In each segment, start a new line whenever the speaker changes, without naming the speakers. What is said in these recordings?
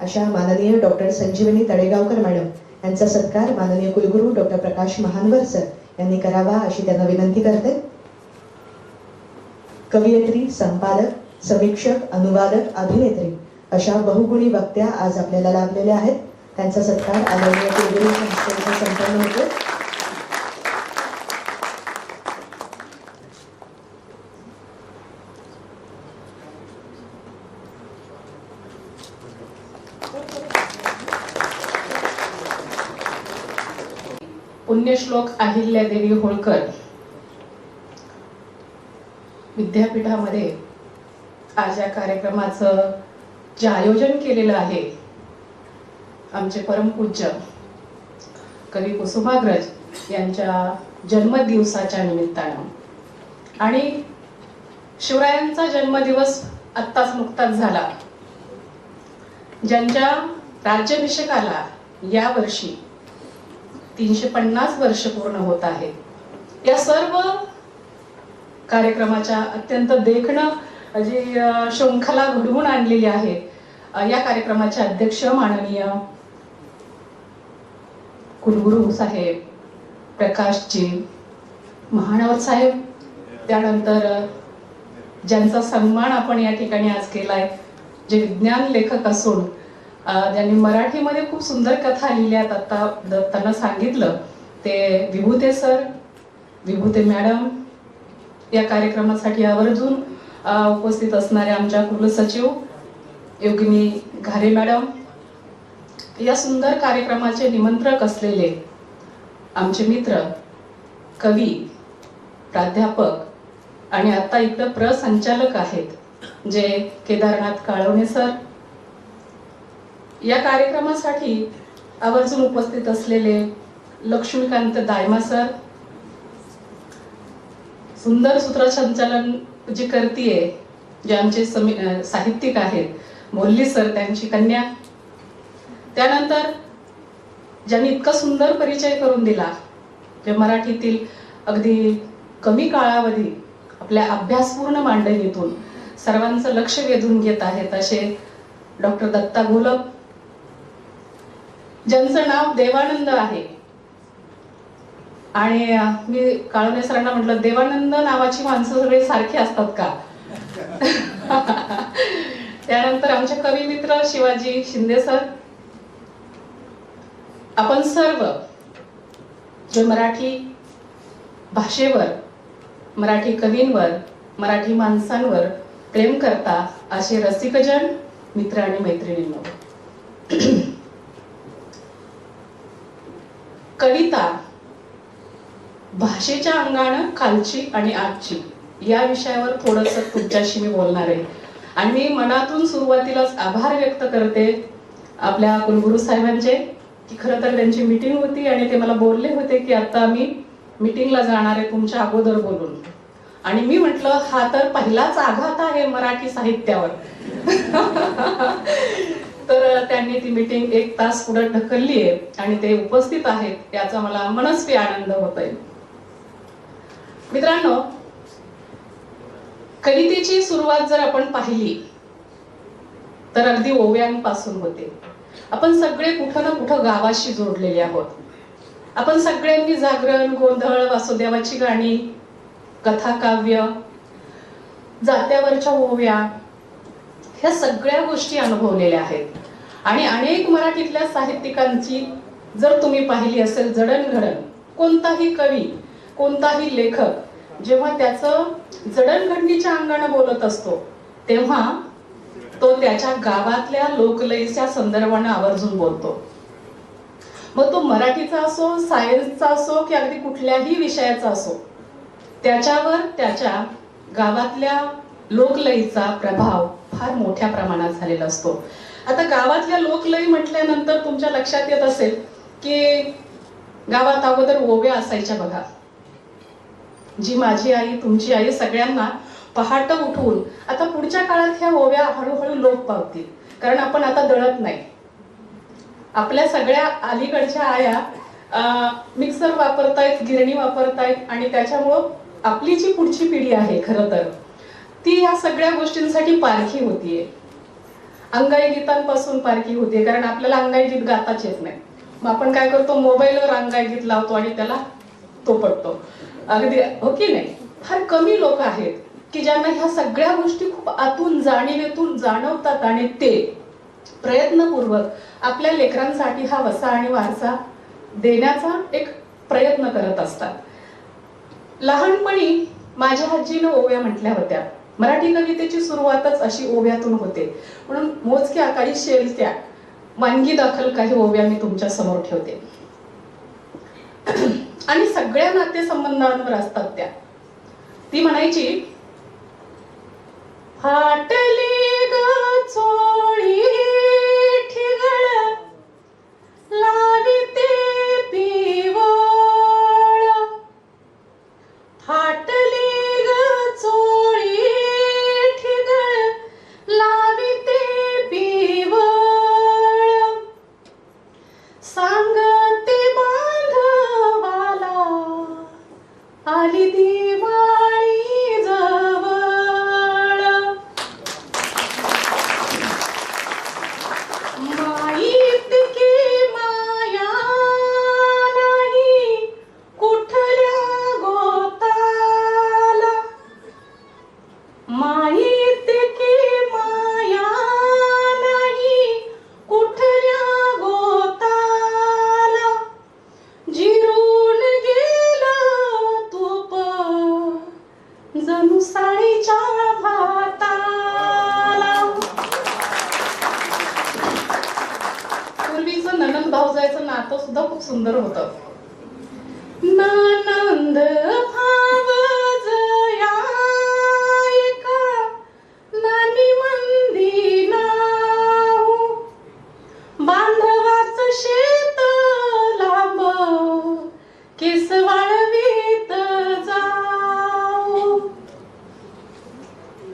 अशा माननीय डॉक्टर संजीवनी तळेगावकर मॅडम यांचा सत्कार माननीय कुलगुरू डॉक्टर प्रकाश महानवर सर यांनी करावा अशी त्यांना विनंती करते. कवयित्री, संपादक, समीक्षक, अनुवादक, अभिनेत्री अशा बहुगुणी वक्त्या आज आपल्याला लाभलेल्या आहेत. त्यांचा सत्कार आदरणीय कुलगुरू संस्थेचा संपन्न होतो.
पुण्यश्लोक अहिल्यादेवी होळकर विद्यापीठामध्ये आज या कार्यक्रमाचं जे आयोजन केलेलं आहे आमचे परमपूज्य कवी कुसुमाग्रज यांच्या जन्मदिवसाच्या निमित्तानं आणि शिवरायांचा जन्मदिवस आत्ताच नुकताच झाला. ज्यांच्या राज्याभिषेकाला या वर्षी 350 वर्ष पूर्ण होत आहेत. या सर्व कार्यक्रमाच्या अत्यंत देखणं जी शृंखला घडवून आणलेली आहे. या कार्यक्रमाचे अध्यक्ष माननीय कुलगुरू साहेब, प्रकाशजी, महानवर साहेब, त्यानंतर ज्यांचा सन्मान आपण या ठिकाणी आज केलाय, जे विज्ञान लेखक असून ज्यांनी मराठीमध्ये खूप सुंदर कथा लिहिल्यात, आता त्यांना सांगितलं ते विभूते सर, विभूते मॅडम, या कार्यक्रमासाठी आवर्जून उपस्थित असणाऱ्या आमच्या कुलसचिव योगिनी घारे मॅडम, या सुंदर कार्यक्रमाचे निमंत्रक असलेले आमचे मित्र, कवी, प्राध्यापक आणि आता इकडं प्रसंचालक आहेत जे केदारनाथ काळवणे सर, या कार्यक्रमासाठी आवर्जून उपस्थित असलेले लक्ष्मीकांत दायमा सर, सुंदर सूत्रसंचालन जी करतीये जे आमचे साहित्यिक आहेत मोल्ली सर, त्यांची कन्या, त्यानंतर ज्यांनी इतका सुंदर परिचय करून दिला, जे मराठीतील अगदी कमी काळावधी आपल्या अभ्यासपूर्ण मांडणीतून सर्वांचं लक्ष वेधून घेत आहेत असे डॉक्टर दत्ता घोलप, ज्यांचं नाव देवानंद आहे. आणि मी काळवणे सरांना म्हटलं, देवानंद नावाची माणसं सगळे सारखी असतात का? त्यानंतर आमचे कवी मित्र शिवाजी शिंदे सर, आपण सर्व जे मराठी भाषेवर, मराठी कवींवर, मराठी माणसांवर प्रेम करता असे रसिकजन, मित्र आणि मैत्रिणींनो, कविता भाषेच्या अंगानं कालची आणि आजची या विषयावर थोडंसं तुमच्याशी मी बोलणार आहे. आणि मी मनातून सुरुवातीलाच आभार व्यक्त करते आपल्या कुलगुरू साहेबांचे, की खरं तर त्यांची मीटिंग होती आणि ते मला बोलले होते की आता मी मीटिंगला जाणार आहे तुमच्या अगोदर बोलून. आणि मी म्हटलं हा तर पहिलाच आघात आहे मराठी साहित्यावर. तर त्यांनी ती मीटिंग 1 तास पुढे ढकलली आहे आणि ते उपस्थित आहेत याचा मला मनस्वी आनंद होतोय. मित्रांनो, कवितेची सुरुवात जर आपण पाहिली तर अगदी ओव्यांपासून होते. आपण सगळे कुठं ना कुठं गावाशी जोडलेले आहोत. आपण सगळ्यांनी जागरण, गोंधळ, वासुदेवाची गाणी, कथा, काव्य, जात्यावरच्या ओव्या, ह्या सगळ्या गोष्टी अनुभवलेल्या आहेत. आणि अनेक मराठीतल्या साहित्यिकांची जर तुम्ही पाहिली असेल जडणघडण, कोणताही कवी, कोणताही लेखक जेव्हा त्याचं जडणघडणीच्या अंगाने बोलत असतो तेव्हा तो त्याच्या गावातल्या लोकलयीच्या संदर्भाने आवर्जून बोलतो. मग तो मराठीचा असो, सायन्सचा असो की अगदी कुठल्याही विषयाचा असो, त्याच्यावर त्याच्या गावातल्या लोकलयीचा प्रभाव फार मोठ्या प्रमाणात झालेला असतो. आता गावातल्या लोकलयी म्हटल्यानंतर तुमच्या लक्षात येत असेल की गावात अगोदर ओव्या असायच्या बघा, जी माझी आई, तुमची आई, सगळ्यांना पहाटे उठवून, आता पुढच्या काळात ह्या ओव्या हळूहळू लोप पावतील कारण आपण आता दळत नाही. आपल्या सगळ्या अलीकडच्या आया मिक्सर वापरतायत, गिरणी वापरतायत आणि त्याच्यामुळं आपली जी पुढची पिढी आहे खरं तर ती या सगळ्या गोष्टींसाठी पारखी होतीये. अंगाई गीतांपासून पारखी होते, कारण आपल्याला अंगाई गीत गाताच येत नाही. मग आपण काय करतो, मोबाईलवर अंगाई गीत लावतो आणि त्याला तो पडतो. अगदी हो की नाही? फार कमी लोक आहेत की ज्यांना ह्या सगळ्या गोष्टी खूप आतून जाणीवेतून जाणवतात आणि ते प्रयत्नपूर्वक आपल्या लेकरांसाठी हा वसा आणि वारसा देण्याचा एक प्रयत्न करत असतात. लहानपणी माझ्या आजीनं ओव्या म्हटल्या होत्या. मराठी कवितेची सुरुवातच अशी ओव्यातून होते. म्हणून मोजक्या काही शेलत्या वानगी दाखल काही ओव्या मी तुमच्या समोर ठेवते आणि सगळ्या नातेसंबंधांवर असतात त्या. ती म्हणायची, फाटली ग चोळी ठिगळ लाविते पिवळ, फाटली ग चोळी ठिगळ लाविते पिवळ, सांगते बांधवाला आली दिवाळी जवळ. माईत की माया नाही कुठल्या गोताला, माईत की माया नाही कुठल्या गोताला, जिरून गेलं तूप जणू साळीच्या भाताला. पूर्वीचं ननंद भाऊजायचं नातं सुद्धा खूप सुंदर होतं. ननंद भावजया एका नानी मंदी नाव, बांधवाचं शेत लांब केस वाळवीत जाऊ.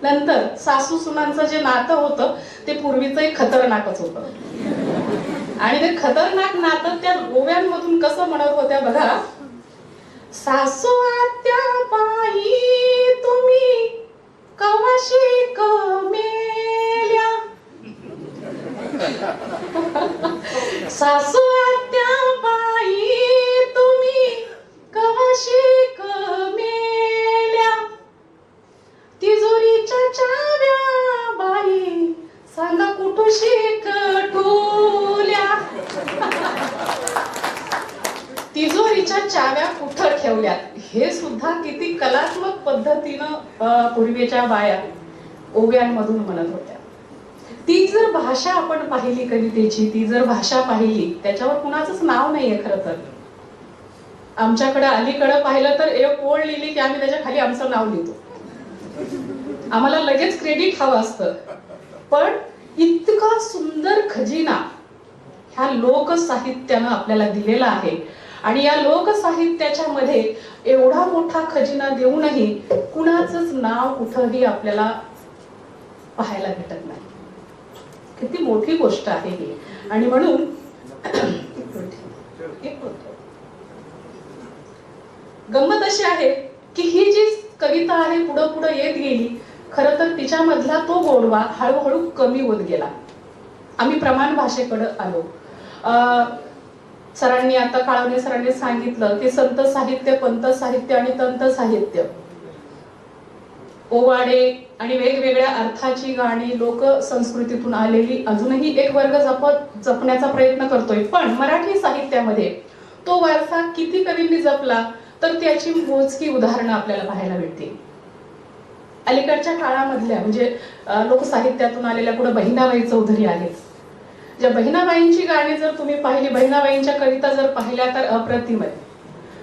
नंतर सासू सुनांचं जे नातं होतं ते पूर्वीचं एक खतरनाकच होतं. आणि ते खतरनाक नातं त्या ओव्यांमधून कसं म्हणत होत्या बघा. सासू आत्या बाई तुम्ही कवाशी कमेल्या, सासू आत्या बाई तुम्ही कवाशी कमेल्या, तिजोरीच्या चाव्या बाई सांगा कुठूशी कठुल्या. तिजोरीच्या चाव्या कुठं ठेवल्यात हे सुद्धा किती कलात्मक पद्धतीनं पूर्वीच्या बाया ओव्यांमधून म्हणत होत्या. ती जर भाषा आपण पाहिली कवितेची, ती जर भाषा पाहिली, त्याच्यावर कुणाचंच नाव नाहीये खरं तर. आमच्याकडे अलीकडे पाहिलं तर एक ओळ लिहिली की आम्ही त्याच्या खाली आमचं नाव लिहितो. आम्हाला लगेच क्रेडिट हवं असतं. पण इतका सुंदर खजिना ह्या लोकसाहित्यानं आपल्याला दिलेला आहे आणि या लोकसाहित्याच्या मध्ये एवढा मोठा खजिना देऊनही कुणाचंच नाव कुठंही आपल्याला पाहायला भेटत नाही. किती मोठी गोष्ट आहे ही. आणि म्हणून गंमत अशी आहे की ही जी कविता आहे पुढं पुढं येत गेली, खरं तर तिच्यामधला तो गोडवा हळूहळू कमी होत गेला. आम्ही प्रमाण भाषेकडे आलो. सरांनी आता काळवणे सरांनी सांगितलं की संत साहित्य, पंत साहित्य आणि तंत साहित्य, ओवाडे आणि वेगवेगळ्या अर्थाची गाणी लोक संस्कृतीतून आलेली अजूनही एक वर्ग जपण्याचा प्रयत्न करतोय. पण मराठी साहित्यामध्ये तो वारसा किती कवींनी जपला तर त्याची मोजकी उदाहरणं आपल्याला पाहायला भेटतील. अलीकडच्या काळामधल्या म्हणजे लोकसाहित्यातून आलेल्या पुढे बहिणाबाई चौधरी आहेत. ज्या बहिणाबाईंची गाणी जर तुम्ही पाहिली, बहिणाबाईंच्या कविता जर पाहिल्या तर अप्रतिम आहे.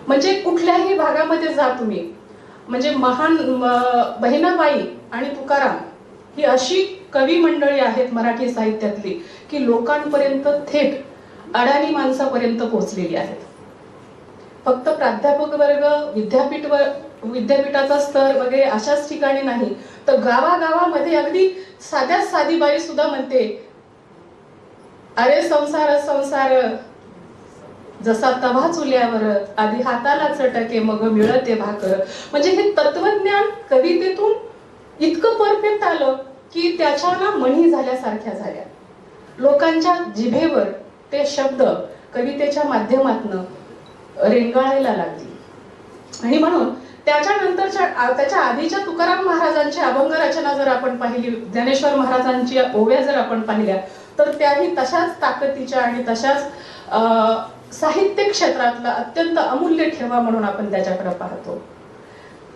म्हणजे कुठल्याही भागामध्ये जा तुम्ही, म्हणजे महान बहिणाबाई आणि तुकाराम ही अशी कवी मंडळी आहेत मराठी साहित्यातली की लोकांपर्यंत थेट अडाणी माणसापर्यंत पोहोचलेली आहेत. फक्त प्राध्यापक वर्ग, विद्यापीठाचा स्तर वगैरे अशाच ठिकाणी नाही, तर गावागावामध्ये अगदी साध्यात साधी बाई सुद्धा म्हणते, अरे संसार संसार जसा तवा चुल्यावर, आधी हाताला चटके मग मिळते भाकर. म्हणजे हे तत्वज्ञान कवितेतून इतकं परफेक्ट आलं की त्याच्या ना मणी झाल्यासारख्या झाल्या. लोकांच्या जिभेवर ते शब्द कवितेच्या माध्यमातून रेंगाळायला लागली. आणि म्हणून त्याच्या आधीच्या तुकाराम महाराजांची अभंग रचना जर आपण पाहिली, ज्ञानेश्वर महाराजांची ओव्या जर आपण पाहिल्या, तर त्याही तशाच ताकदीच्या आणि तशाच साहित्य क्षेत्रातला अत्यंत अमूल्य ठेवा म्हणून आपण त्याच्याकडे पाहतो.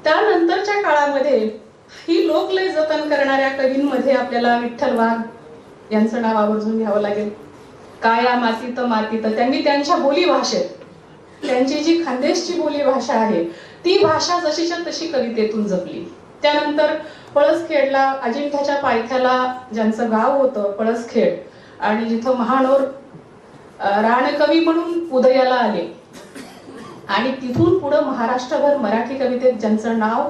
त्यानंतरच्या काळामध्ये ही लोकलय जतन करणाऱ्या कवींमध्ये आपल्याला विठ्ठल वाघ यांचं नाव आवर्जून घ्यावं लागेल. काया मातीत मातीत त्यांनी त्यांच्या बोली भाषेत, त्यांची जी खानदेशची बोली भाषा आहे ती भाषा जशीच्या तशी कवितेतून जपली. त्यानंतर पळसखेडला, अजिंठ्याच्या पायथ्याला ज्यांचं गाव होतं पळसखेड, आणि जिथं महानोर राणकवी म्हणून उदयाला आले, आणि तिथून पुढे महाराष्ट्रभर मराठी कवितेत ज्यांचं नाव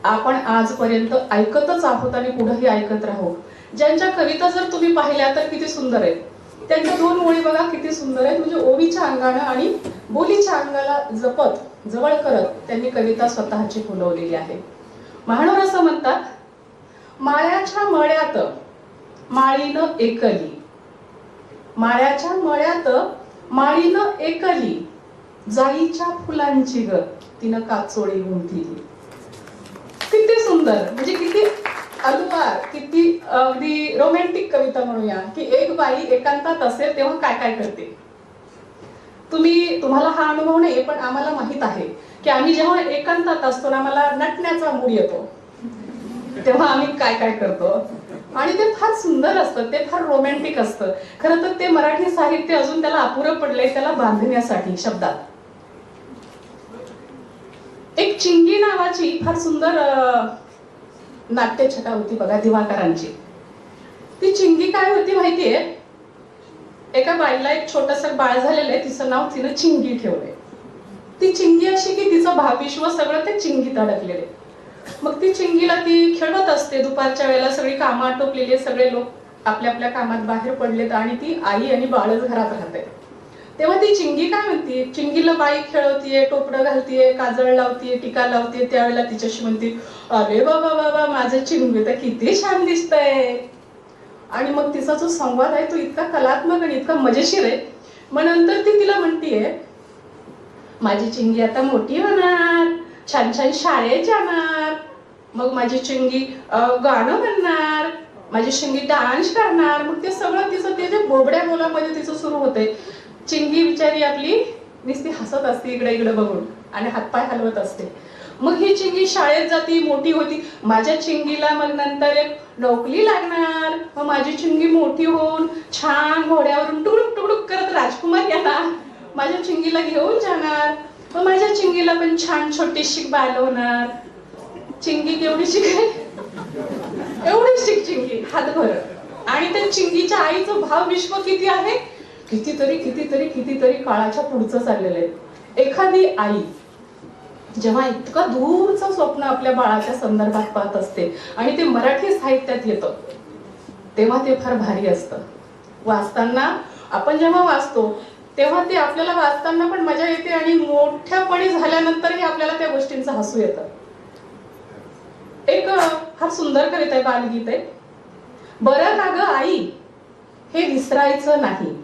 आपण आजपर्यंत ऐकतच आहोत आणि पुढेही ऐकत राहू, ज्यांच्या कविता जर तुम्ही पाहिल्या तर किती सुंदर आहेत. त्यांच्या दोन ओळी बघा किती सुंदर आहेत. म्हणजे ओवीच्या अंगानं आणि बोलीच्या अंगाला जपत जवळ करत त्यांनी कविता स्वतःची फुलवलेली आहे. महानोर असं म्हणतात, माळ्याच्या मळ्यात माळीनं एकली, माळ्याच्या मळ्यात माळीनं एकली, जाईच्या फुलांची ग तिनं काचोळी गुंतली. किती सुंदर, म्हणजे किती अनुवार, किती अगदी रोमॅन्टिक कविता म्हणूया. की एक बाई एकांतात असेल तेव्हा काय काय करते. तुम्हाला हा अनुभव नाही, पण आम्हाला माहित आहे की आम्ही जेव्हा एकांतात असतो ना, आम्हाला नटण्याचा मूड येतो, तेव्हा आम्ही काय काय करतो. आणि ते फार सुंदर असतं, ते फार रोमॅन्टिक असतं. खरं तर ते मराठी साहित्य अजून त्याला अपुरं पडलंय, त्याला बांधण्यासाठी शब्दात. एक चिंगी नावाची फार सुंदर नाट्यछटा होती बघा दिवाकरांची. ती चिंगी काय होती माहितीये, एका बाईला एक छोटंसं बाळ झालेलं आहे, तिचं नाव तिनं चिंगी ठेवलंय. ती चिंगी अशी की तिचं भावविश्व सगळं ते चिंगीत अडकलेले. मग ती चिंगीला ती खेळत असते. दुपारच्या वेळेला सगळी कामं आटोपलेली, सगळे लोक आपल्या आपल्या कामात बाहेर पडलेत आणि ती आई आणि बाळच घरात राहते. तेव्हा ती चिंगी काय म्हणते, चिंगीला बाई खेळवतीये, टोपडं घालतीये, काजळ लावतीये, टिका लावतीये. त्यावेळेला तिच्याशी म्हणते, अरे बाबा बाबा माझं चिंगी तर किती छान दिसतंय. आणि मग तिचा जो संवाद आहे तो इतका कलात्मक आणि इतका मजेशीर आहे. मग नंतर ती तिला म्हणतीये, माझी चिंगी आता मोठी होणार, छान छान शाळेत जाणार, मग माझी चिंगी गाणं म्हणणार, माझी चिंगी डान्स करणार. मग ते सगळं तिचं ते जे बोबड्या बोलामध्ये तिचं सुरू होते. चिंगी बिचारी आपली नुसती हसत असते इकडे इकडे बघून आणि हातपाय हलवत असते. मग ही चिंगी शाळेत जाती, मोठी होती. माझ्या चिंगीला मग नंतर एक नोकरी लागणार, मग माझी चिंगी मोठी होऊन छान घोड्यावरून टुकडुक टुकडुक करत राजकुमार येणार, माझ्या चिंगीला घेऊन जाणार. मग माझ्या चिंगीला पण छान छोटीशी बाल होणार. चिंगी केवढीशी काय, एवढीशी चिंगी हातभर. आणि त्या चिंगीच्या आईचं भावविश्व किती आहे, कितीतरी कितीतरी कितीतरी काळाच्या पुढचं चाललेलं आहे. एखादी आई जेव्हा इतकं दूरचं स्वप्न आपल्या बाळाच्या संदर्भात पाहत असते आणि ते मराठी साहित्यात येतं, तेव्हा ते फार भारी असतं. वाचताना आपण जेव्हा वाचतो तेव्हा ते आपल्याला वाचताना पण मजा येते आणि मोठ्यापणी झाल्यानंतरही आपल्याला त्या गोष्टींचं हसू येतं. एक फार सुंदर कविता आहे, बालगीत आहे. बरं का ग आई हे विसरायचं नाही,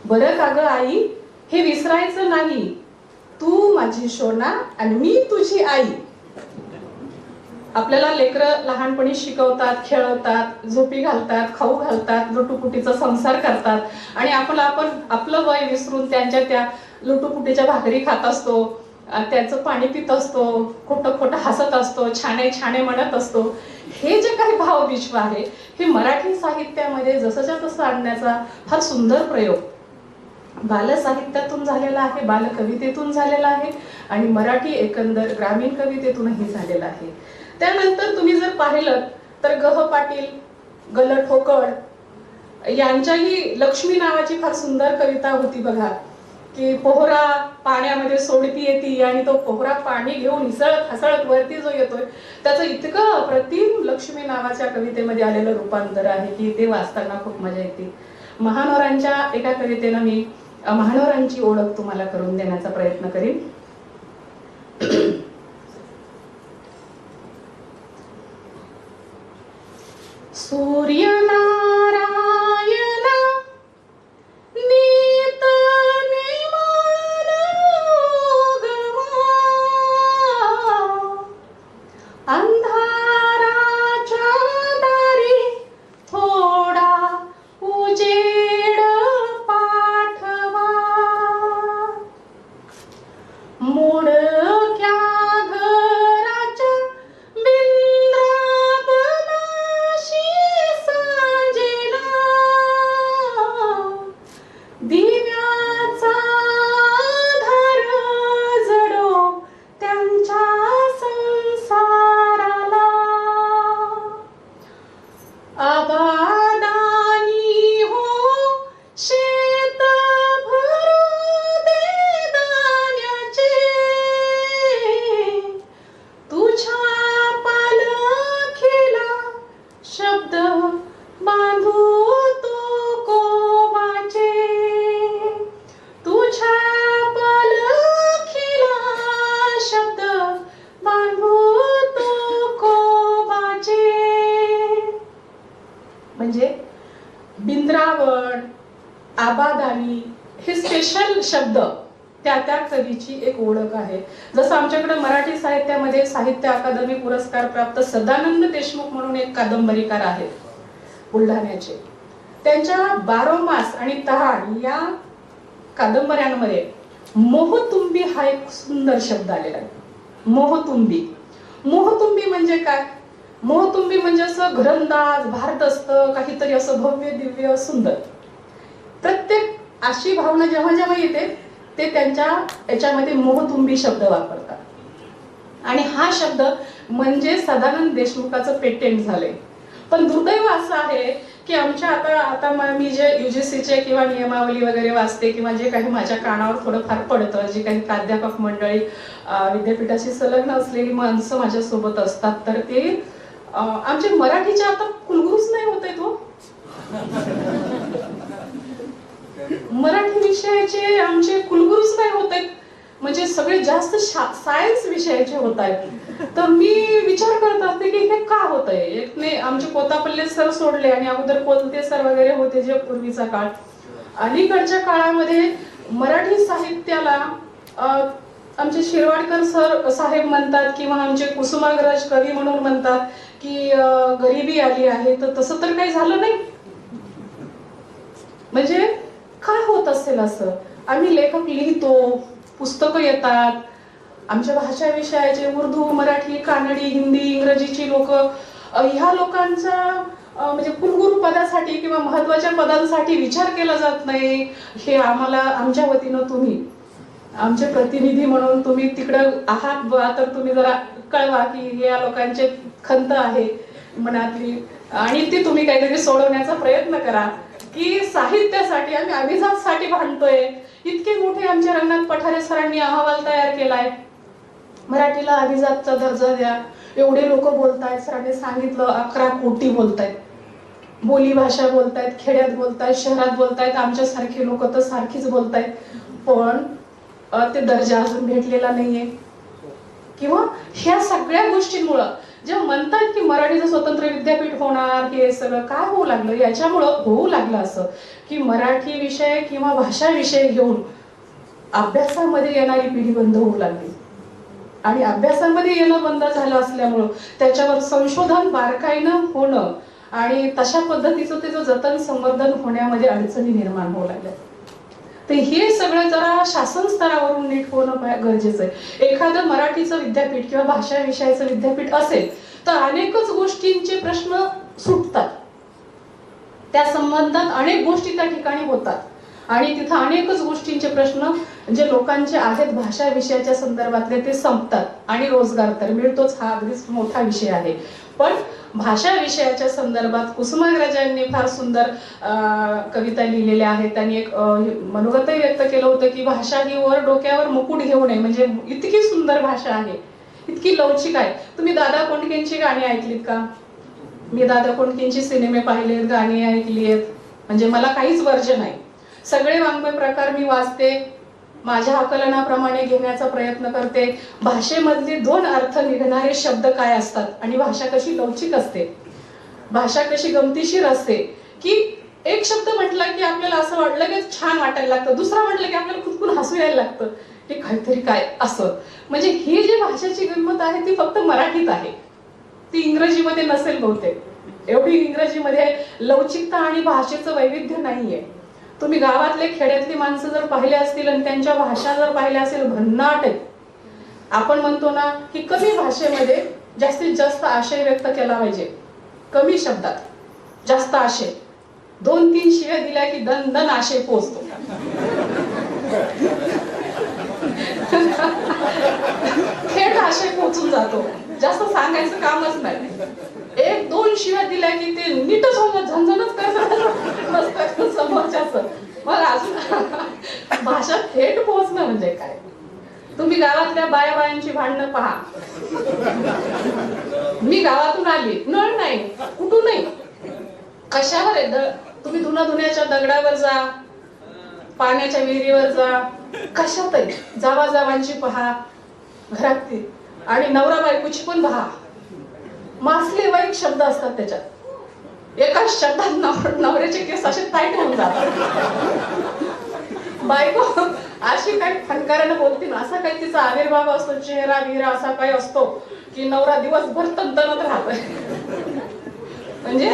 बरं का ग आई हे विसरायचं नाही, तू माझी शोना आणि मी तुझी आई. आपल्याला लेकरं लहानपणी शिकवतात, खेळवतात, झोपी घालतात, खाऊ घालतात, लुटुपुटीचा संसार करतात आणि आपण आपलं वय विसरून त्यांच्या त्या लुटुपुटीच्या भाकरी खात असतो, त्याचं पाणी पित असतो, खोटं खोटं हसत असतो, छाने छाने म्हणत असतो. हे जे काही भावविश्व आहे हे मराठी साहित्यामध्ये जसंच्या तसं आणण्याचा फार सुंदर प्रयोग बालसाहित्यातून झालेला आहे, बालकवितेतून झालेला आहे आणि मराठी एकंदर ग्रामीण कवितेतूनही झालेला आहे. त्यानंतर तुम्ही जर पाहिलं तर ग. पाटील, गल ठोकळ यांच्याही लक्ष्मी नावाची फार सुंदर कविता होती बघा, की पोहरा पाण्यामध्ये सोडती येते आणि तो पोहरा पाणी घेऊन इसळत हसळत वरती जो येतोय त्याचं इतकं अप्रतिम लक्ष्मी नावाच्या कवितेमध्ये आलेलं रूपांतर आहे की ते वाचताना खूप मजा येते. महानोरांच्या एका कवितेनं मी महानोरांची ओळख तुम्हाला करून देण्याचा प्रयत्न करीन. सूर्यनारायण नीत निमान उगवा, अंधाराच्या दारी थोडा उजेड पाठवा, मोडक्या घराच्या बिंद्रापणाशी सांजेला दिव्याचा आधार जडो त्यांच्या संसाराला, आबादानी हो शेत भरू दे दाण्याचे, तुझ्या पालखीला शब्द बांधू तो कोबाचे, तुझ्या पालखीला शब्द बांधू तो कोबाचे. म्हणजे बिंद्रावण, आबादानी हे स्पेशल शब्द त्या त्या कवीची एक ओळख आहे. जसं आमच्याकडे मराठी साहित्यामध्ये साहित्य अकादमी पुरस्कार प्राप्त सदानंद देशमुख म्हणून एक कादंबरीकार आहेत बुलढाण्याचे. त्यांच्या 12 मास आणि तहान या कादंबऱ्यांमध्ये मोहतुंबी हा एक सुंदर शब्द आलेला आहे. मोहतुंबी. मोहतुंबी म्हणजे काय? मोहतुंबी म्हणजे असं घरंदाज भारदस्त काहीतरी असं भव्य दिव्य सुंदर. प्रत्येक अशी भावना जेव्हा जेव्हा येते ते त्यांच्या याच्यामध्ये मोहतुंबी शब्द वापरतात. आणि हा शब्द म्हणजे सदानंद देशमुखाचं पेटेंट झालंय. पण दुर्दैव असं आहे की आमच्या आता मी जे UGCचे किंवा नियमावली वगैरे वाचते किंवा जे काही माझ्या कानावर थोडंफार पडतं, जे काही प्राध्यापक मंडळी विद्यापीठाशी संलग्न असलेली माणसं माझ्यासोबत असतात, तर ते आमचे मराठीचे आता कुलगुरूच नाही होत आहेत हो. मराठी विषयाचे आमचे कुलगुरूच नाही होत आहेत, म्हणजे सगळे जास्त सायन्स विषयाचे होत आहेत. तर मी विचार करत असते की हे का होतंय. एकने आमचे कोतापल्ले सर सोडले आणि अगोदर कोलते सर वगैरे होते जे पूर्वीचा काळ. अलीकडच्या काळामध्ये मराठी साहित्याला आमचे शिरवाडकर सर साहेब म्हणतात किंवा आमचे कुसुमाग्रज कवी म्हणून म्हणतात की गरिबी आली आहे. तर तसं तर काही झालं नाही. म्हणजे काय होत असेल असं. आम्ही लेखक लिहितो, पुस्तकं येतात, आमच्या भाषा विषयाचे उर्दू, मराठी, कानडी, हिंदी, इंग्रजीची लोक ह्या लोकांचा म्हणजे कुलगुरू पदासाठी किंवा महत्वाच्या पदांसाठी विचार केला जात नाही. हे आम्हाला आमच्या वतीनं तुम्ही आमचे प्रतिनिधी म्हणून तुम्ही तिकडं आहात बा, तर तुम्ही जरा कळवा की या लोकांचे खंत आहे मनातली आणि ती तुम्ही काहीतरी सोडवण्याचा प्रयत्न करा. की साहित्यासाठी आम्ही अभिजातसाठी भांडतोय. इतके मोठे आमच्या रंगनाथ पठारे सरांनी अहवाल तयार केलाय, मराठीला अभिजातचा दर्जा द्या. एवढे लोक बोलतायत, सरांनी सांगितलं 11 कोटी बोलतायत, बोली भाषा बोलतायत, खेड्यात बोलतायत, शहरात बोलतायत, आमच्यासारखे लोक तर सारखीच बोलतायत, पण ते दर्जा अजून भेटलेला नाहीये. किंवा ह्या सगळ्या गोष्टींमुळं जे म्हणतात की मराठीचं स्वतंत्र विद्यापीठ होणार, हे सगळं काय होऊ लागलं. याच्यामुळं होऊ लागलं असं की मराठी विषय किंवा भाषा विषय घेऊन अभ्यासामध्ये येणारी पिढी बंद होऊ लागली. आणि अभ्यासामध्ये येणं बंद झालं असल्यामुळं त्याच्यावर संशोधन बारकाईनं होणं आणि तशा पद्धतीचं त्याचं जतन संवर्धन होण्यामध्ये अडचणी निर्माण होऊ लागल्या. तर हे सगळं जरा शासन स्तरावरून नीट होणं गरजेचं आहे. एखादं मराठीचं विद्यापीठ किंवा भाषा विषयाचं विद्यापीठ असेल तर अनेकच गोष्टींचे प्रश्न सुटतात. त्या संबंधात अनेक गोष्टी त्या ठिकाणी होतात आणि तिथं अनेकच गोष्टींचे प्रश्न जे लोकांचे आहेत भाषा विषयाच्या संदर्भातले ते संपतात आणि रोजगार तर मिळतोच. हा अगदीच मोठा विषय आहे. पण भाषा विषयाच्या संदर्भात कुसुमाग्रजांनी फार सुंदर कविता लिहिलेल्या आहेत. त्यांनी एक मनोगतही व्यक्त केलं होतं की भाषा ही वर डोक्यावर मुकुट घेऊ नये. म्हणजे इतकी सुंदर भाषा आहे, इतकी लवचिक आहे. तुम्ही दादा कोंडकेंची गाणी ऐकलीत का? मी दादा कोंडकेंची सिनेमे पाहिलेत, गाणी ऐकली आहेत. म्हणजे मला काहीच वर्ज नाही. सगळे वाङ्मय प्रकार मी वाचते, माझ्या आकलनाप्रमाणे घेण्याचा प्रयत्न करते. भाषेमधले 2 अर्थ निघणारे शब्द काय असतात आणि भाषा कशी लवचिक असते भाषा कशी गमतीशीर असते की एक शब्द म्हटला की आपल्याला असं वाटलं की छान वाटायला लागतं, दुसरा म्हटलं की आपल्याला खुदकून हसू यायला लागतं की काहीतरी काय असं. म्हणजे ही जी भाषेची गंमत आहे ती फक्त मराठीत आहे, ती इंग्रजीमध्ये नसेल बहुतेक. एवढी इंग्रजीमध्ये लवचिकता आणि भाषेचं वैविध्य नाहीये. तुम्ही गावातले खेड्यातली माणसं जर पाहिले असतील आणि त्यांच्या भाषा जर पाहिल्या असेल, भन्नाट आहेत. आपण म्हणतो ना की कमी भाषेमध्ये जास्तीत जास्त आशय व्यक्त केला पाहिजे, कमी शब्दात जास्त आशय. 2-3 शिव्या दिल्या की दन दन आशय पोचतो. थेट आशय पोचून जातो, जास्त सांगायचं कामच नाही. 1-2 शिव्या दिल्या की ते नीटच होऊन झणझणच करत नसतं समोरच्याच. मग अजून भाषा थेट पोहोचणं म्हणजे काय. तुम्ही गावातल्या बायांची भांडणं पहा. मी गावातून आली, नळ नाही, कुठूनही, कशावर आहे, तुम्ही धुण्याच्या दगडावर जा, पाण्याच्या विहिरीवर जा, कशातही जावाजावांची पहा घरात, आणि नवरा बायकोची पण पहा. मासले वाईट शब्द असतात त्याच्यात. एका शब्दात नवऱ्याचे केस असे टाईट होऊन जातात. बायको अशी काही फणकारानं बोलते ना, असा काही तिचा आविर्भाव असतो, चेहरा बिहरा असा काही असतो की नवरा दिवसभर तंतनत राहतोय. म्हणजे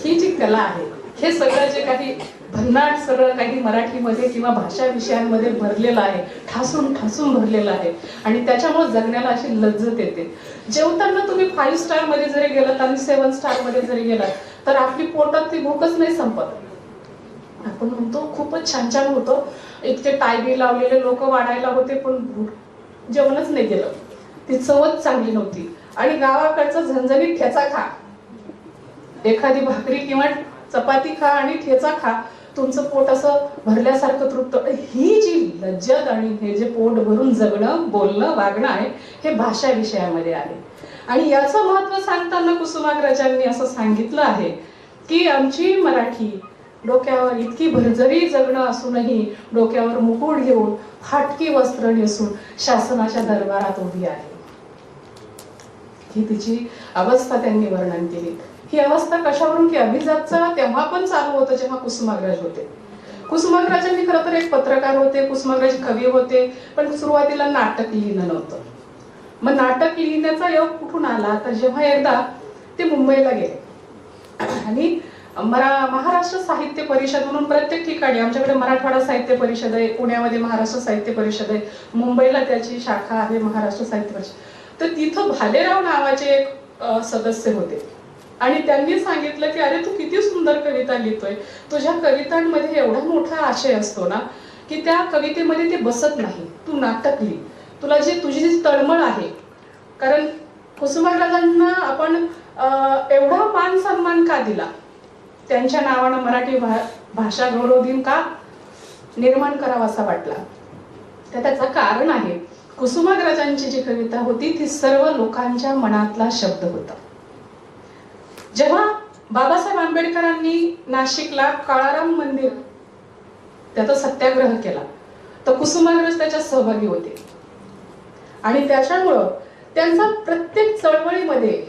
ही जी कला आहे, हे सगळं जे काही भन्नाट सगळं काही मराठीमध्ये किंवा भाषा विषयांमध्ये भरलेलं आहे, ठासून ठासून भरलेलं आहे. आणि त्याच्यामुळे जगण्याला अशी लज्जत येते. जेवताना तुम्ही 5 स्टार मध्ये जरी गेलात आणि 7 स्टार मध्ये जरी गेलात तर आपली पोटात ती भूकच नाही संपत. आपण म्हणतो खूपच छान छान होतं, इतके टायबी लावलेले लोक वाढायला होते, पण जेवणच नाही गेलं, ती चवच चांगली नव्हती. आणि गावाकडचा झणझणीत ठेचा खा, एखादी भाकरी किंवा चपाती खा आणि ठेचा खा, तुमचं पोट असं भरल्यासारखं तृप्त. ही जी लज्जत आणि हे जे पोट भरून जगणं, बोलणं, वागणं आहे, हे भाषा विषयामध्ये आहे. आणि याचं महत्व सांगताना कुसुमाग्रजांनी असं सांगितलं आहे की आमची मराठी डोक्यावर इतकी भरजरी जगणं असूनही डोक्यावर मुकुट घेऊन फाटकी वस्त्र नेसून शासनाच्या दरबारात उभी आहे. ही तिची अवस्था त्यांनी वर्णन केली. ही अवस्था कशावरून की अभिजातचा तेव्हा पण चालू होतं जेव्हा कुसुमाग्रज होते. कुसुमाग्रजांनी खरं तर एक पत्रकार होते, कुसुमाग्रज कवी होते, पण सुरुवातीला नाटक लिहिणं नव्हतं. मग नाटक लिहिण्याचा योग कुठून आला तर जेव्हा एकदा ते मुंबईला गेले आणि महाराष्ट्र साहित्य परिषद म्हणून प्रत्येक ठिकाणी, आमच्याकडे मराठवाडा साहित्य परिषद आहे, पुण्यामध्ये महाराष्ट्र साहित्य परिषद आहे, मुंबईला त्याची शाखा आहे महाराष्ट्र साहित्य परिषद. तर तिथं भालेराव नावाचे एक सदस्य होते आणि त्यांनी सांगितलं की अरे तू किती सुंदर कविता लिहितोय, तुझ्या कवितांमध्ये एवढा मोठा आशय असतो ना की त्या कवितेमध्ये ते बसत नाही, तू नाटक लिही. तुला तुझी जी तळमळ आहे, कारण कुसुमाग्रजांना आपण एवढा मान सन्मान का दिला, त्यांच्या नावानं मराठी भाषा गौरव दिन का निर्माण करावा असा वाटला, तर त्याचं कारण आहे कुसुमाग्रजांची जी कविता होती ती सर्व लोकांच्या मनातला शब्द होता. जेव्हा बाबासाहेब आंबेडकरांनी नाशिकला काळाराम मंदिर त्याचा सत्याग्रह केला तर कुसुमाग्रज त्याच्यात सहभागी होते आणि त्याच्यामुळं त्यांचा प्रत्येक चळवळीमध्ये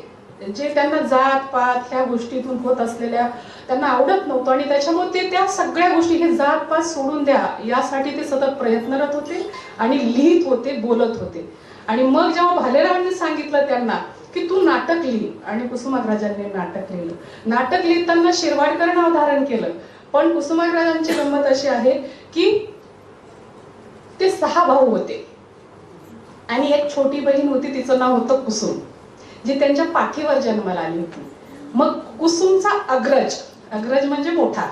जे त्यांना जात पात ह्या गोष्टीतून होत असलेल्या त्यांना आवडत नव्हतं आणि त्याच्यामुळे ते त्या सगळ्या गोष्टी, हे जात पात सोडून द्या यासाठी ते सतत प्रयत्नरत होते आणि लिहित होते, बोलत होते. आणि मग जेव्हा भालेरावांनी सांगितलं त्यांना की तू नाटक लिही, आणि कुसुमाग्रजांनी नाटक लिहिलं. नाटक लिहिताना शिरवाडकर नाव धारण केलं, पण कुसुमाग्रजांची गंमत अशी आहे की ते 6 भाऊ होते आणि एक छोटी बहीण होती, तिचं नाव होतं कुसुम, जी त्यांच्या पाठीवर जन्माला आली होती. मग कुसुमचा अग्रज, अग्रज म्हणजे मोठा,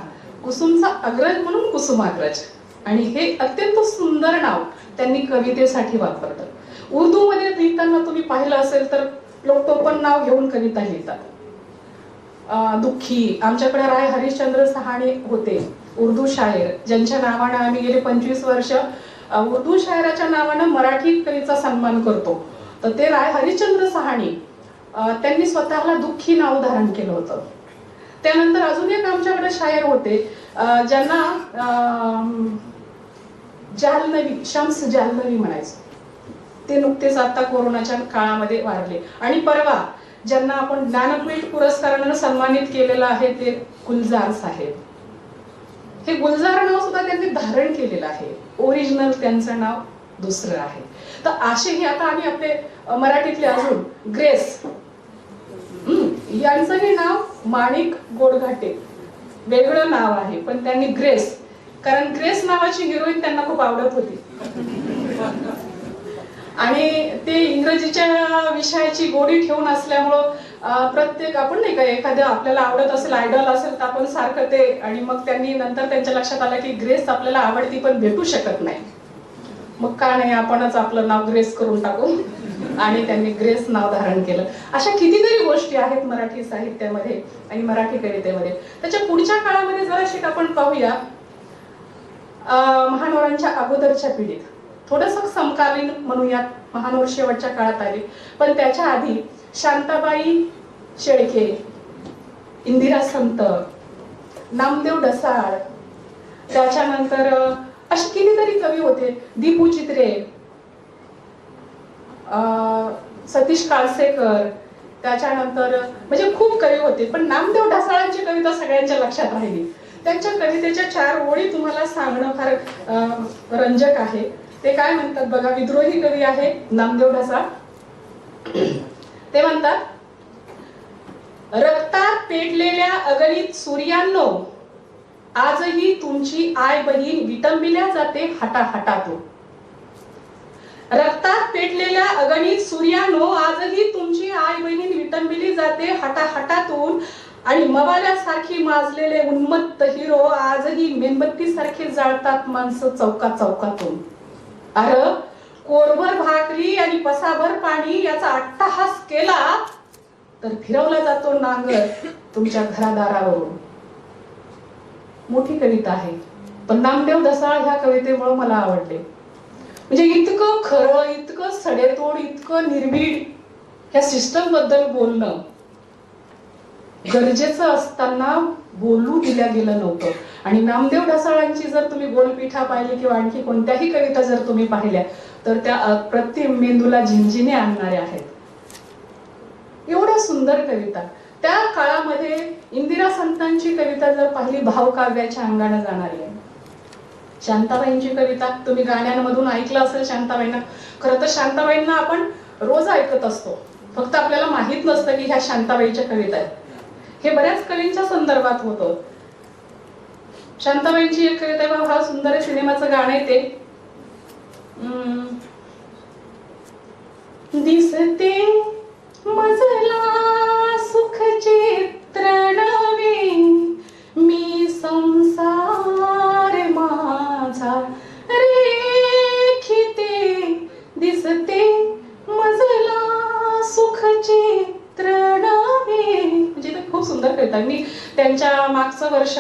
कुसुमचा अग्रज म्हणून कुसुमाग्रज. आणि हे अत्यंत सुंदर नाव त्यांनी कवितेसाठी वापरलं. उर्दू मध्ये लिहिताना तुम्ही पाहिलं असेल तर लोक टोपण नाव घेऊन कविता लिहितात. दुःखी, आमच्याकडे राय हरिश्चंद्र सहानी होते उर्दू शायर, ज्यांच्या नावानं आम्ही गेले 25 वर्ष उर्दू शायराच्या नावानं मराठी कवीचा सन्मान करतो. तर ते राय हरिश्चंद्र सहानी त्यांनी स्वतःला दुःखी नाव धारण केलं होतं. त्यानंतर अजून एक आमच्याकडे शायर होते ज्यांना जालनवी, शम्स जालनवी म्हणायचं. ते नुकतेच आता कोरोनाच्या काळामध्ये वारले. आणि परवा ज्यांना आपण ज्ञानपीठ पुरस्कारानं सन्मानित केलेलं आहे ते गुलजार साहेब. हे गुलजार नाव सुद्धा त्यांनी धारण केलेलं आहे, ओरिजिनल त्यांचं नाव दुसरं आहे. तर असेही आता आम्ही आपले मराठीतले अजून ग्रेस, यांचंही नाव माणिक गोडघाटे, वेगळं नाव आहे पण त्यांनी ग्रेस, कारण ग्रेस नावाची हिरोईन त्यांना खूप आवडत होती आणि ते इंग्रजीच्या विषयाची गोडी ठेवून असल्यामुळं प्रत्येक आपण नाही का एखाद्या आपल्याला आवडत असेल, आयडॉल असेल तर आपण सारखं ते, आणि मग त्यांनी नंतर त्यांच्या लक्षात आलं की ग्रेस आपल्याला आवडती पण भेटू शकत नाही, मग का नाही आपणच आपलं नाव ग्रेस करून टाकू, आणि त्यांनी ग्रेस नाव धारण केलं. अशा कितीतरी गोष्टी आहेत मराठी साहित्यामध्ये आणि मराठी कवितेमध्ये. त्याच्या पुढच्या काळामध्ये जराशी आपण पाहूया महानोरांच्या अगोदरच्या पिढीत, थोडस समकालीन म्हणूयात, महानोर शेवटच्या काळात आले, पण त्याच्या आधी शांताबाई शेळके, इंदिरा संत, नामदेव ढसाळ, त्याच्यानंतर असे कितीतरी कवी होते, दीपू चित्रे, सतीश काळसेकर, त्याच्यानंतर म्हणजे खूप कवी होते. पण नामदेव ढसाळांची कविता सगळ्यांच्या लक्षात राहिली. त्यांच्या कवितेच्या 4 ओळी तुम्हाला सांगणं फार रंजक आहे. ते काय म्हणतात बघा, विद्रोही कवी आहे नामदेव ढसाळ. ते म्हणतात, रक्तात पेटलेल्या अगणित सूर्यांनो, आजही तुमची आय बहीण विटंबिल्या जाते हटाहटातून. रक्तात पेटलेल्या अगणित सूर्यांनो, आजही तुमची आई बहीण विटंबिली जाते हटाहटातून, आणि मवाल्यासारखी माजलेले उन्मत्त हिरो आजही मेणबत्ती सारखे जाळतात माणसं चौका चौकातून. अरे कोरभर भाकरी आणि पसाभर पाणी याचा अट्टहास केला तर फिरवला जातो नांगर तुमच्या घरादारावरून. मोठी कविता आहे पण नामदेव ढसाळ ह्या कवितेमुळे मला आवडले. म्हणजे इतकं खरं, इतकं सडेतोड, इतकं निर्भीड ह्या सिस्टम बद्दल बोलणं गरजेचं असताना बोलू दिल्या गेलं नव्हतं. आणि नामदेव ढसाळांची जर तुम्ही गोलपीठा पाहिली किंवा आणखी कोणत्याही कविता जर तुम्ही पाहिल्या तर त्या अप्रतिम मेंदूला झिंझिने आणणाऱ्या आहेत. एवढ्या सुंदर कविता. त्या काळामध्ये इंदिरा संतांची कविता जर पाहिली, भावकाव्याच्या अंगाने जाणारी आहे. शांताबाईंची कविता तुम्ही गाण्यांमधून ऐकलं असेल शांताबाईंना. खरं तर शांताबाईंना आपण रोज ऐकत असतो, फक्त आपल्याला माहित नसतं की ह्या शांताबाईच्या कविता आहेत. हे बऱ्याच कवींच्या संदर्भात होतं. शांताबाईंची एक कविता आहे, फार सुंदर आहे, सिनेमाचं गाणं आहे ते, दिसते मजला सुख चित्र नवे, मी संसार माझा रेखिते, दिसते मजला सुख चित्र नवे. म्हणजे ते खूप सुंदर कविता. मी त्यांच्या मागचं वर्ष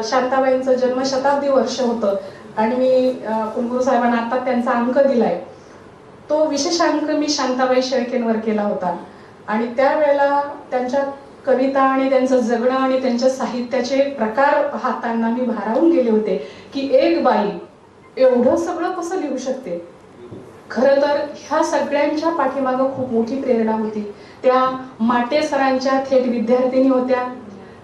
शांताबाईंचं जन्मशताब्दी वर्ष होतं आणि मी कुलगुरू साहेबांना आता त्यांचा अंक दिलाय, तो विशेष अंक मी शांताबाई शेळकेंवर केला होता. आणि त्यावेळेला त्यांच्या कविता आणि त्यांचं जगणं आणि त्यांच्या साहित्याचे प्रकार पाहताना मी भारावून गेले होते की एक बाई एवढं सगळं कसं लिहू शकते. खरं तर ह्या सगळ्यांच्या पाठीमागं खूप मोठी प्रेरणा होती. त्या माटे सरांच्या थेट विद्यार्थिनी होत्या.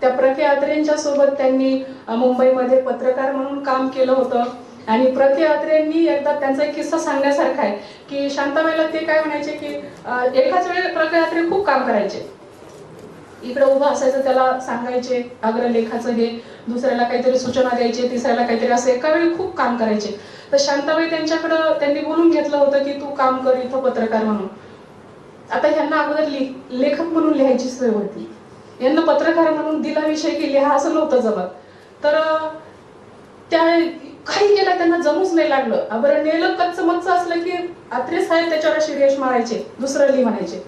त्या प्र के अत्रेंच्या सोबत त्यांनी मुंबईमध्ये पत्रकार म्हणून काम केलं होतं. आणि प्र के अत्रेंनी एकदा त्यांचा एक किस्सा सांगण्यासारखा आहे की शांताबाईला ते काय म्हणायचे की एकाच वेळी प्र के अत्रे खूप काम करायचे. इकडे उभं असायचं, त्याला सांगायचे अग्रलेखाचं हे, दुसऱ्याला काहीतरी सूचना द्यायचे, तिसऱ्याला काहीतरी, असं एका वेळी खूप काम करायचे. तर शांताबाई त्यांच्याकडं त्यांनी बोलून घेतलं होतं की तू काम कर इथं पत्रकार म्हणून. आता ह्यांना अगोदर लेखक म्हणून लिहायची सवय होती, यांना पत्रकार म्हणून दिला विषय की लिहा असं नव्हतं जमत. तर त्या काही केलं त्यांना जमूच नाही लागलं. बरं नेलं कच्च मच्च असलं की अत्रे साहेब त्याच्यावर अशी रेष मारायचे, दुसरं लिह म्हणायचे.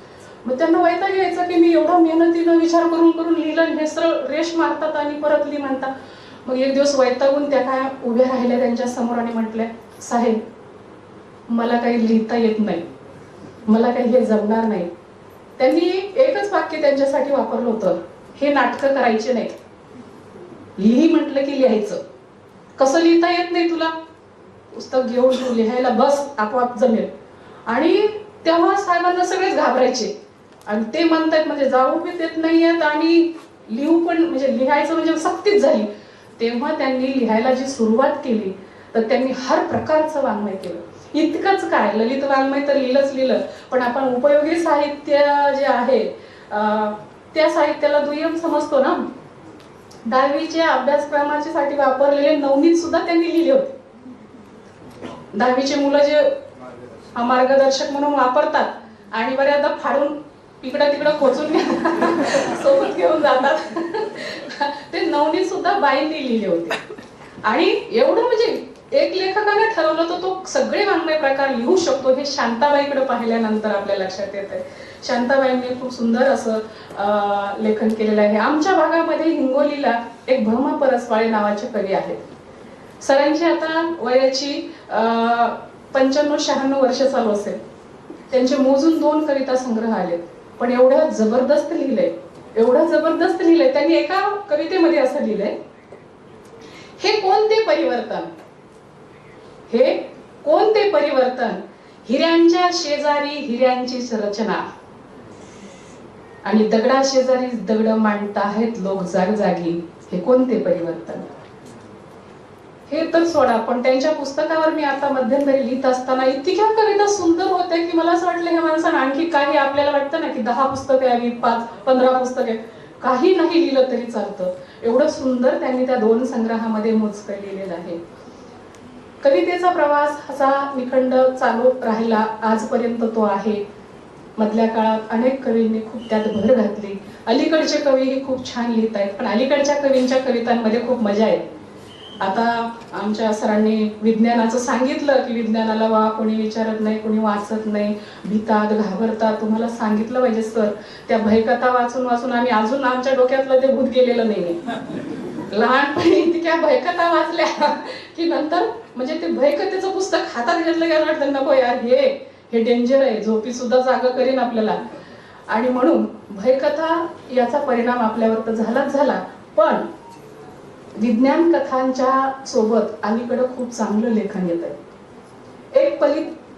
मग त्यांना वैताग यायचा की मी एवढा मेहनतीनं विचार करून करून लिहिलं आणि हे सरळ रेष मारतात आणि परत लिह म्हणतात. मग एक दिवस वैतागून त्या काय उभ्या राहिल्या त्यांच्या समोर आणि म्हटल्या, साहेब मला काही लिहिता येत नाही, मला काही हे जमणार नाही. त्यांनी एकच वाक्य त्यांच्यासाठी वापरलं होतं, हे नाटकं करायचे नाहीत, लिही म्हटलं की लिहायचं. कसं लिहिता येत नाही तुला, पुस्तक घेऊन तू लिहायला बस, आपोआप जमेल. आणि तेव्हा साहेबांना सगळेच घाबरायचे. आणि ते म्हणतात म्हणजे जाऊ बी देत नाहीयेत आणि लिहू पण म्हणजे लिहायचं म्हणजे सक्तीच झाली. तेव्हा त्यांनी लिहायला जी सुरुवात केली तर त्यांनी हर प्रकारचं वाङ्मय केलं. इतकंच काय, ललित वाङ्मय तर लिहिलं, पण आपण उपयोगी साहित्य जे आहे त्या साहित्याला दुय्यम समजतो ना. 10वीच्या अभ्यासक्रमाच्या साठी वापरलेले नवनीत सुद्धा त्यांनी लिहिले होते. 10वीचे मुलं जे मार्गदर्शक म्हणून वापरतात आणि बऱ्याचदा फाडून इकडं तिकडं खोचून सोबत घेऊन जातात ते नवनीत सुद्धा बाईंनी लिहिले होते. आणि एवढं म्हणजे एक लेखकाने ठरवलं तर तो सगळे वाङ्मय प्रकार लिहू शकतो हे शांताबाईकडे पाहिल्यानंतर आपल्या लक्षात येत आहे. शांताबाईंनी खूप सुंदर असं लेखन केलेलं आहे. आमच्या भागामध्ये हिंगोलीला एक भमा परसवाळे नावाचे कवी आहेत. सरांची आता वयाची 95-96 वर्ष चालू असेल. त्यांचे मोजून 2 कविता संग्रह आले, पण एवढं जबरदस्त लिहिलंय, एवढं जबरदस्त लिहिलंय त्यांनी. एका कवितेमध्ये असं लिहिलंय, हे कोणते परिवर्तन, हे कोणते परिवर्तन, हिऱ्यांच्या शेजारी हिऱ्यांचीच रचना आणि दगडा शेजारी दगड मांडताहेत लोक जागजागी, हे कोणते परिवर्तन. हे तर सोडा, पण त्यांच्या पुस्तकावर मी आता मध्यंतरी लिहित असताना इतक्या कविता सुंदर होत्या की मला असं वाटलं ह्या माणसानं आणखी काही, आपल्याला वाटतं ना की 10 पुस्तके आली, 5-15 पुस्तके, काही नाही लिहिलं तरी चालतं. एवढं सुंदर त्यांनी त्या 2 संग्रहामध्ये मोजकं लिहिलेलं आहे. कवितेचा प्रवास असा निखंड चालू राहिला आजपर्यंत तो आहे. मधल्या काळात अनेक कवींनी खूप त्यात भर घातली. अलीकडचे कवीही खूप छान लिहित आहेत, पण अलीकडच्या कवींच्या कवितांमध्ये खूप मजा आहे. आता आमच्या सरांनी विज्ञानाचं सांगितलं की विज्ञानाला वा कोणी विचारत नाही, कोणी वाचत नाही, भितात, घाबरतात. तुम्हाला सांगितलं पाहिजे सर, त्या भयकथा वाचून वाचून आम्ही अजून आमच्या डोक्यातलं ते भूत गेलेलं नाही. लहानपणी इतक्या भयकथा वाचल्या की नंतर म्हणजे ते भयकथेचं पुस्तक हातात घेतलं की वाटतं नको यार, हे डेंजर आहे, झोपी सुद्धा जागा करीन आपल्याला. आणि म्हणून भयकथा याचा परिणाम आपल्यावर तर झालाच झाला, पण विज्ञान कथांच्या सोबत अलीकडे खूप चांगलं लेखन येत आहे. एक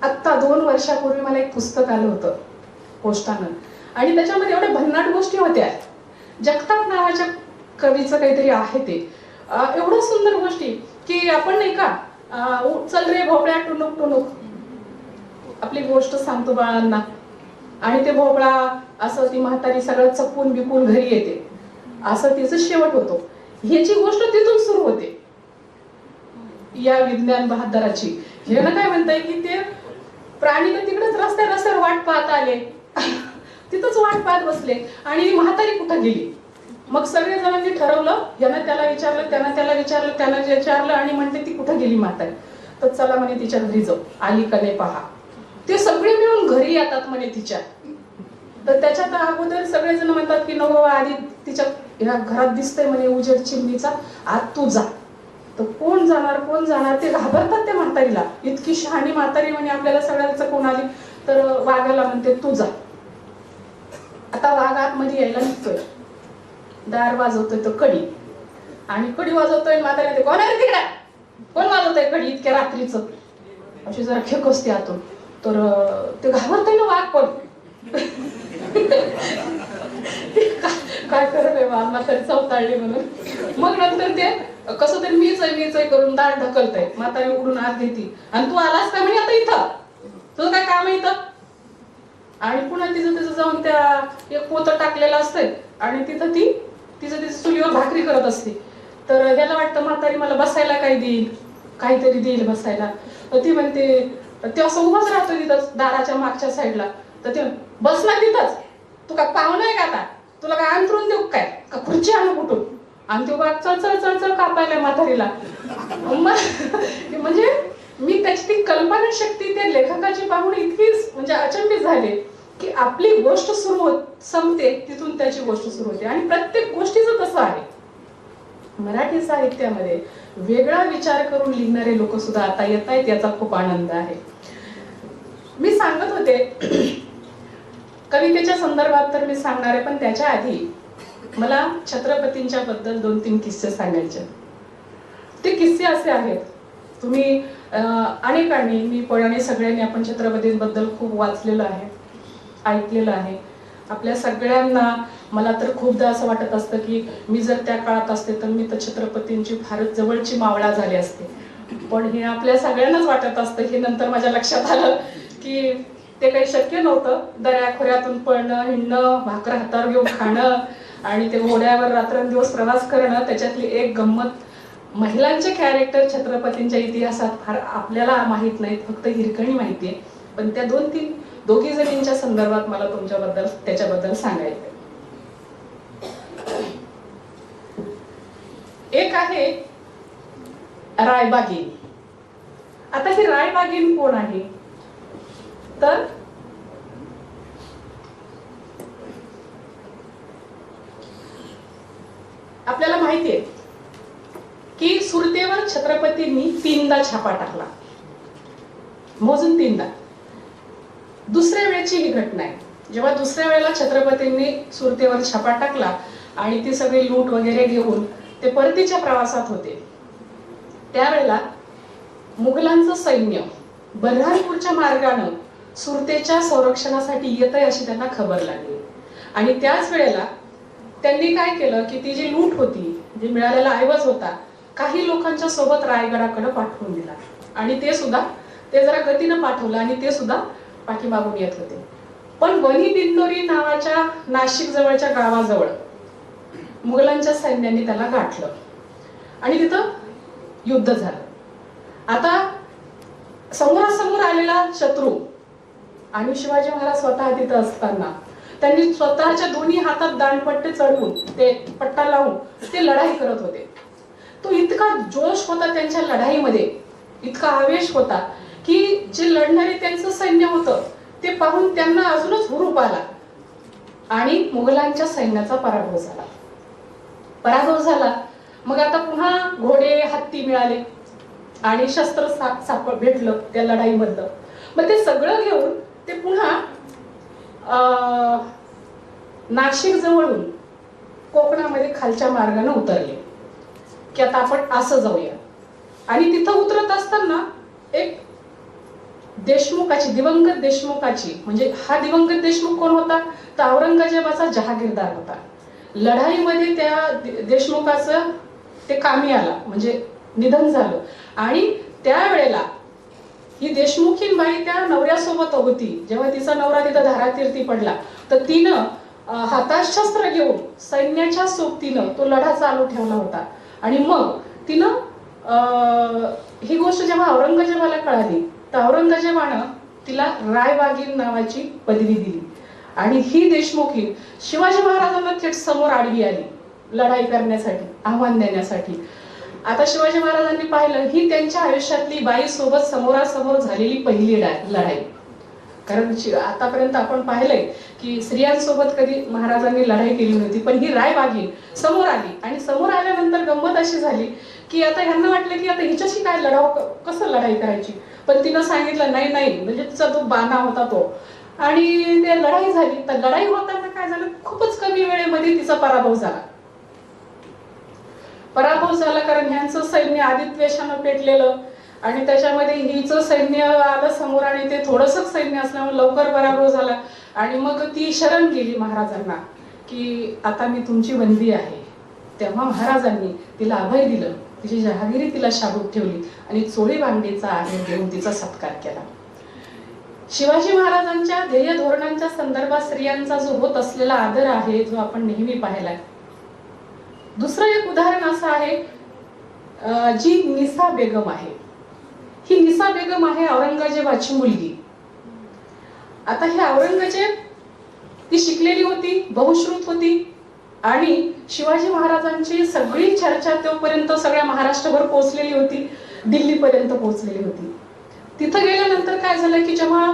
आत्ता 2 वर्षापूर्वी मला एक पुस्तक आलं होतं पोस्टानं आणि त्याच्यामध्ये एवढ्या भन्नाट गोष्टी होत्या. जगताप नावाच्या कवीचं काहीतरी आहे ते, एवढं सुंदर गोष्टी की आपण नाही का, चल रे भोपळ्या टुनुक टुनुक, आपली गोष्ट सांगतो बाळांना, आणि ते भोपळा असं ती म्हातारी सगळं चपून बिपून घरी येते, असं तिचं शेवट होतो. ह्याची गोष्ट तिथून सुरू होते या विज्ञान बहादराची. हे ना काय म्हणताय की ते प्राणी तर तिकडेच रस्त्यावर वाट पाहत आले, तिथंच वाट पाहत बसले आणि म्हातारी कुठं गेली. मग सगळ्या जणांनी ठरवलं, यानं त्याला विचारलं, त्यानं त्याला विचारलं, त्यानं विचारलं आणि म्हणते ती कुठं गेली म्हातारी. तर चला म्हणे तिच्या घरी जाऊ, आली का नाही पहा. ते सगळे मिळून घरी येतात म्हणे तिच्या. तर त्याच्यात अगोदर सगळेजण म्हणतात की नको आधी तिच्या ह्या घरात दिसतंय म्हणे उजेड चिमणीचा, आत तू जा. तर कोण जाणार ते घाबरतात त्या म्हातारीला. इतकी शहाणी म्हातारी म्हणे आपल्याला सगळ्यांचं कोण आली. तर वाघाला म्हणते तू जा. आता वाघ आतमध्ये यायला निघतोय, दार वाजवतोय तो कडी, आणि कडी वाजवतोय म्हातारी म्हणते कोण आहे तिकडे, कोण वाजवतोय कडी इतक्या रात्रीचं, अशी जरा खेक असते आतून. तर ते घाबरतोय ना वाघ, पण काय करत आहे म्हातारी चवताळली म्हणून. मग नंतर ते कसं तरी मीच आहे करून दार ढकलतय, म्हातारी उडून आत घेती आणि तू आलास का म्हणे आता इथं, तुझं काय काम आहे इथं. आणि पुन्हा तिचं जाऊन त्या एक पोतं टाकलेलं असतंय आणि तिथं तिचं चुलीवर भाकरी करत असते. तर ह्याला वाटतं म्हातारी मला बसायला काय देईल, काहीतरी देईल बसायला. तर ती म्हणते, ते असं उभाच राहतो तिथंच दाराच्या मागच्या साईडला. तर ते बस ना तिथंच, तू काय पाहुणा आहे का आता, तुला काय अंतरून देऊ काय का खुर्ची आणू कुठून. आणि तो बाग चळचळ कापायला म्हातारीला. म्हणजे मी त्याची ती कल्पना शक्ती त्या लेखकाची पाहून इतकी म्हणजे अचंबित झाले की आपली गोष्ट संपते तिथून त्याची गोष्ट सुरू होते. आणि प्रत्येक गोष्टीचं तसं आहे. मराठी साहित्यामध्ये वेगळा विचार करून लिहिणारे लोक सुद्धा आता येत आहेत, याचा खूप आनंद आहे. मी सांगत होते कवितेच्या संदर्भात तर मी सांगणार आहे, पण त्याच्या आधी मला छत्रपतींच्या बद्दल 2-3 किस्से सांगायचे. ते किस्से असे आहेत, तुम्ही अनेकांनी, मी पण आणि सगळ्यांनी आपण छत्रपतींबद्दल खूप वाचलेलं आहे, ऐकलेलं आहे. आपल्या सगळ्यांना मला तर खूपदा असं वाटत असतं की मी जर त्या काळात असते तर मी तर छत्रपतींची फारच जवळची मावळा झाली असते. पण हे आपल्या सगळ्यांनाच वाटत असतं. हे नंतर माझ्या लक्षात आलं की ते काही शक्य नव्हतं. दऱ्याखोऱ्यातून पळणं, हिंडणं, भाकर हातावर घेऊन खाणं आणि ते घोड्यावर रात्रंदिवस प्रवास करणं. त्याच्यातली एक गंमत, महिलांचे कॅरेक्टर छत्रपतींच्या इतिहासात फार आपल्याला माहित नाहीत, फक्त हिरकणी माहिती आहे. पण त्या दोघी जणींच्या संदर्भात मला तुमच्याबद्दल त्याच्याबद्दल सांगायचं. एक आहे रायबागीन. आता ही रायबागीन कोण आहे तर आपल्याला माहिती आहे की सुरतेवर छत्रपतींनी 3दा छापा टाकला, मोजून 3दा. दुसऱ्या वेळची ही घटना आहे. जेव्हा दुसऱ्या वेळेला छत्रपतींनी सुरतेवर छापा टाकला आणि ती सगळी लूट वगैरे घेऊन ते परतीच्या प्रवासात होते, त्यावेळेला मुघलांचं सैन्य बऱ्हाणपूरच्या मार्गानं सुरतेच्या संरक्षणासाठी येत आहे अशी त्यांना खबर लागली. आणि त्याच वेळेला त्यांनी काय केलं की ती जी लूट होती, जे मिळालेला ऐवज होता, काही लोकांच्या सोबत रायगडाकडे पाठवून दिला. आणि ते जरा गतीनं पाठवलं आणि ते सुद्धा पाठीमागून येत होते. पण वनी दिंडोरी नावाच्या नाशिक जवळच्या गावाजवळ मुघलांच्या सैन्याने त्याला गाठलं आणि तिथं युद्ध झालं. आता समोरासमोर आलेला शत्रू आणि शिवाजी महाराज स्वतः तिथं असताना त्यांनी स्वतःच्या दोन्ही हातात दांडपट्टे चढवून ते पट्टा लावून ते लढाई करत होते. तो इतका जोश होता त्यांच्या लढाईमध्ये, इतका आवेश होता की जे लढणारे त्यांचं सैन्य होतं ते पाहून त्यांना अजूनच हुरूप आला आणि मुघलांच्या सैन्याचा पराभव झाला. मग आता पुन्हा घोडे, हत्ती मिळाले आणि शस्त्र भेटलं त्या लढाईमधलं. मग ते सगळं घेऊन ते पुन्हा नाशिक जवळून कोकणामध्ये खालच्या मार्गाने उतरले की आता आपण असं जाऊया. आणि तिथं उतरत असताना एक दिवंगत देशमुखाची, म्हणजे हा दिवंगत देशमुख कोण होता तर औरंगजेबाचा जहागीरदार होता. लढाईमध्ये त्या देशमुखाचं ते कामी आला, म्हणजे निधन झालं. आणि त्यावेळेला ही देशमुखीन बाई त्या नवऱ्यासोबत होती. जेव्हा तिचा नवरा तिथं धारातीर्थी पडला तर तिनं हातात शस्त्र घेऊन सैन्याच्या सोबतीनं तो लढा चालू ठेवला होता. आणि मग तिनं ही गोष्ट जेव्हा औरंगजेबाला कळाली तर औरंगजेबानं तिला रायबागीन नावाची पदवी दिली. आणि ही देशमुखी शिवाजी महाराजांना थेट समोर आडवी आली लढाई करण्यासाठी, आव्हान देण्यासाठी. आता शिवाजी महाराजांनी पाहिलं ही त्यांच्या आयुष्यातली बाई सोबत समोरासमोर झालेली पहिली लढाई. कारण आतापर्यंत आपण पाहिलंय की स्त्रियांसोबत कधी महाराजांनी लढाई केली नव्हती, पण ही रायबागीन समोर आली. आणि समोर आल्यानंतर गंमत अशी झाली की आता ह्यांना वाटलं की आता हिच्याशी काय कसं लढाई करायची. पण तिनं सांगितलं नाही, म्हणजे तिचा तो बाणा होता तो. आणि ते लढाई झाली. तर लढाई होताना काय झालं, खूपच कमी वेळेमध्ये तिचा पराभव झाला. कारण ह्यांचं सैन्य आदित्वेशानं पेटलेलं आणि त्याच्यामध्ये हिचं सैन्य आलं समोर आणि ते थोडंसं सैन्य असल्यामुळे लवकर पराभव झाला. आणि मग ती शरण गेली महाराजांना की आता मी तुमची बंदी आहे. तेव्हा महाराजांनी तिला अभय दिलं, तिची जहागिरी तिला शाबूत ठेवली आणि चोळी भांडीचा आहेर देऊन तिचा सत्कार केला. शिवाजी महाराजांच्या ध्येय धोरणांच्या संदर्भात स्त्रियांचा जो होत असलेला आदर आहे, जो आपण नेहमी पाहिलाय. दुसरं एक उदाहरण असं आहे, जी निसा बेगम आहे. ही निसा बेगम आहे औरंगजेबाची मुलगी. आता ही औरंगजेब ती शिकलेली होती, बहुश्रुत होती आणि शिवाजी महाराजांची सगळी चर्चा तोपर्यंत सगळ्या महाराष्ट्रभर पोहोचलेली होती, दिल्लीपर्यंत पोहोचलेली होती. तिथं गेल्यानंतर काय झालं की जेव्हा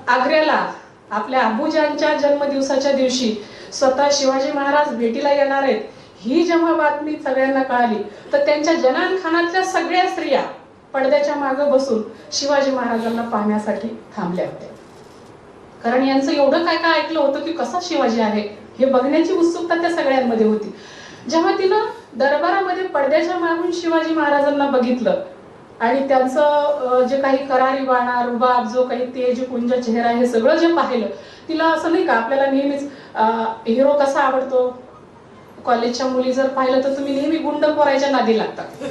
आग्र्याला आपल्या अबुजांच्या जन्मदिवसाच्या दिवशी स्वतः शिवाजी महाराज भेटीला येणार आहेत ही जेव्हा बातमी सगळ्यांना कळाली तर त्यांच्या जनानखानातल्या सगळ्या स्त्रिया पडद्याच्या मागे बसून शिवाजी महाराजांना पाहण्यासाठी थांबल्या होत्या. कारण यांचं एवढं काय काय ऐकलं होतं की कसा शिवाजी आहे हे बघण्याची उत्सुकता त्या सगळ्यांमध्ये होती. जेव्हा तिनं दरबारामध्ये पडद्याच्या मागून शिवाजी महाराजांना बघितलं आणि त्यांचं जे काही करारी बाणा रुबाब, जो काही तेजपुंज चेहरा, हे सगळं जे पाहिलं, तिला असं नाही का आपल्याला नेहमीच हिरो कसा आवडतो, कॉलेजच्या मुली जर पाहिलं तर तुम्ही नेहमी गुंड पोरांच्या नादी लागतात,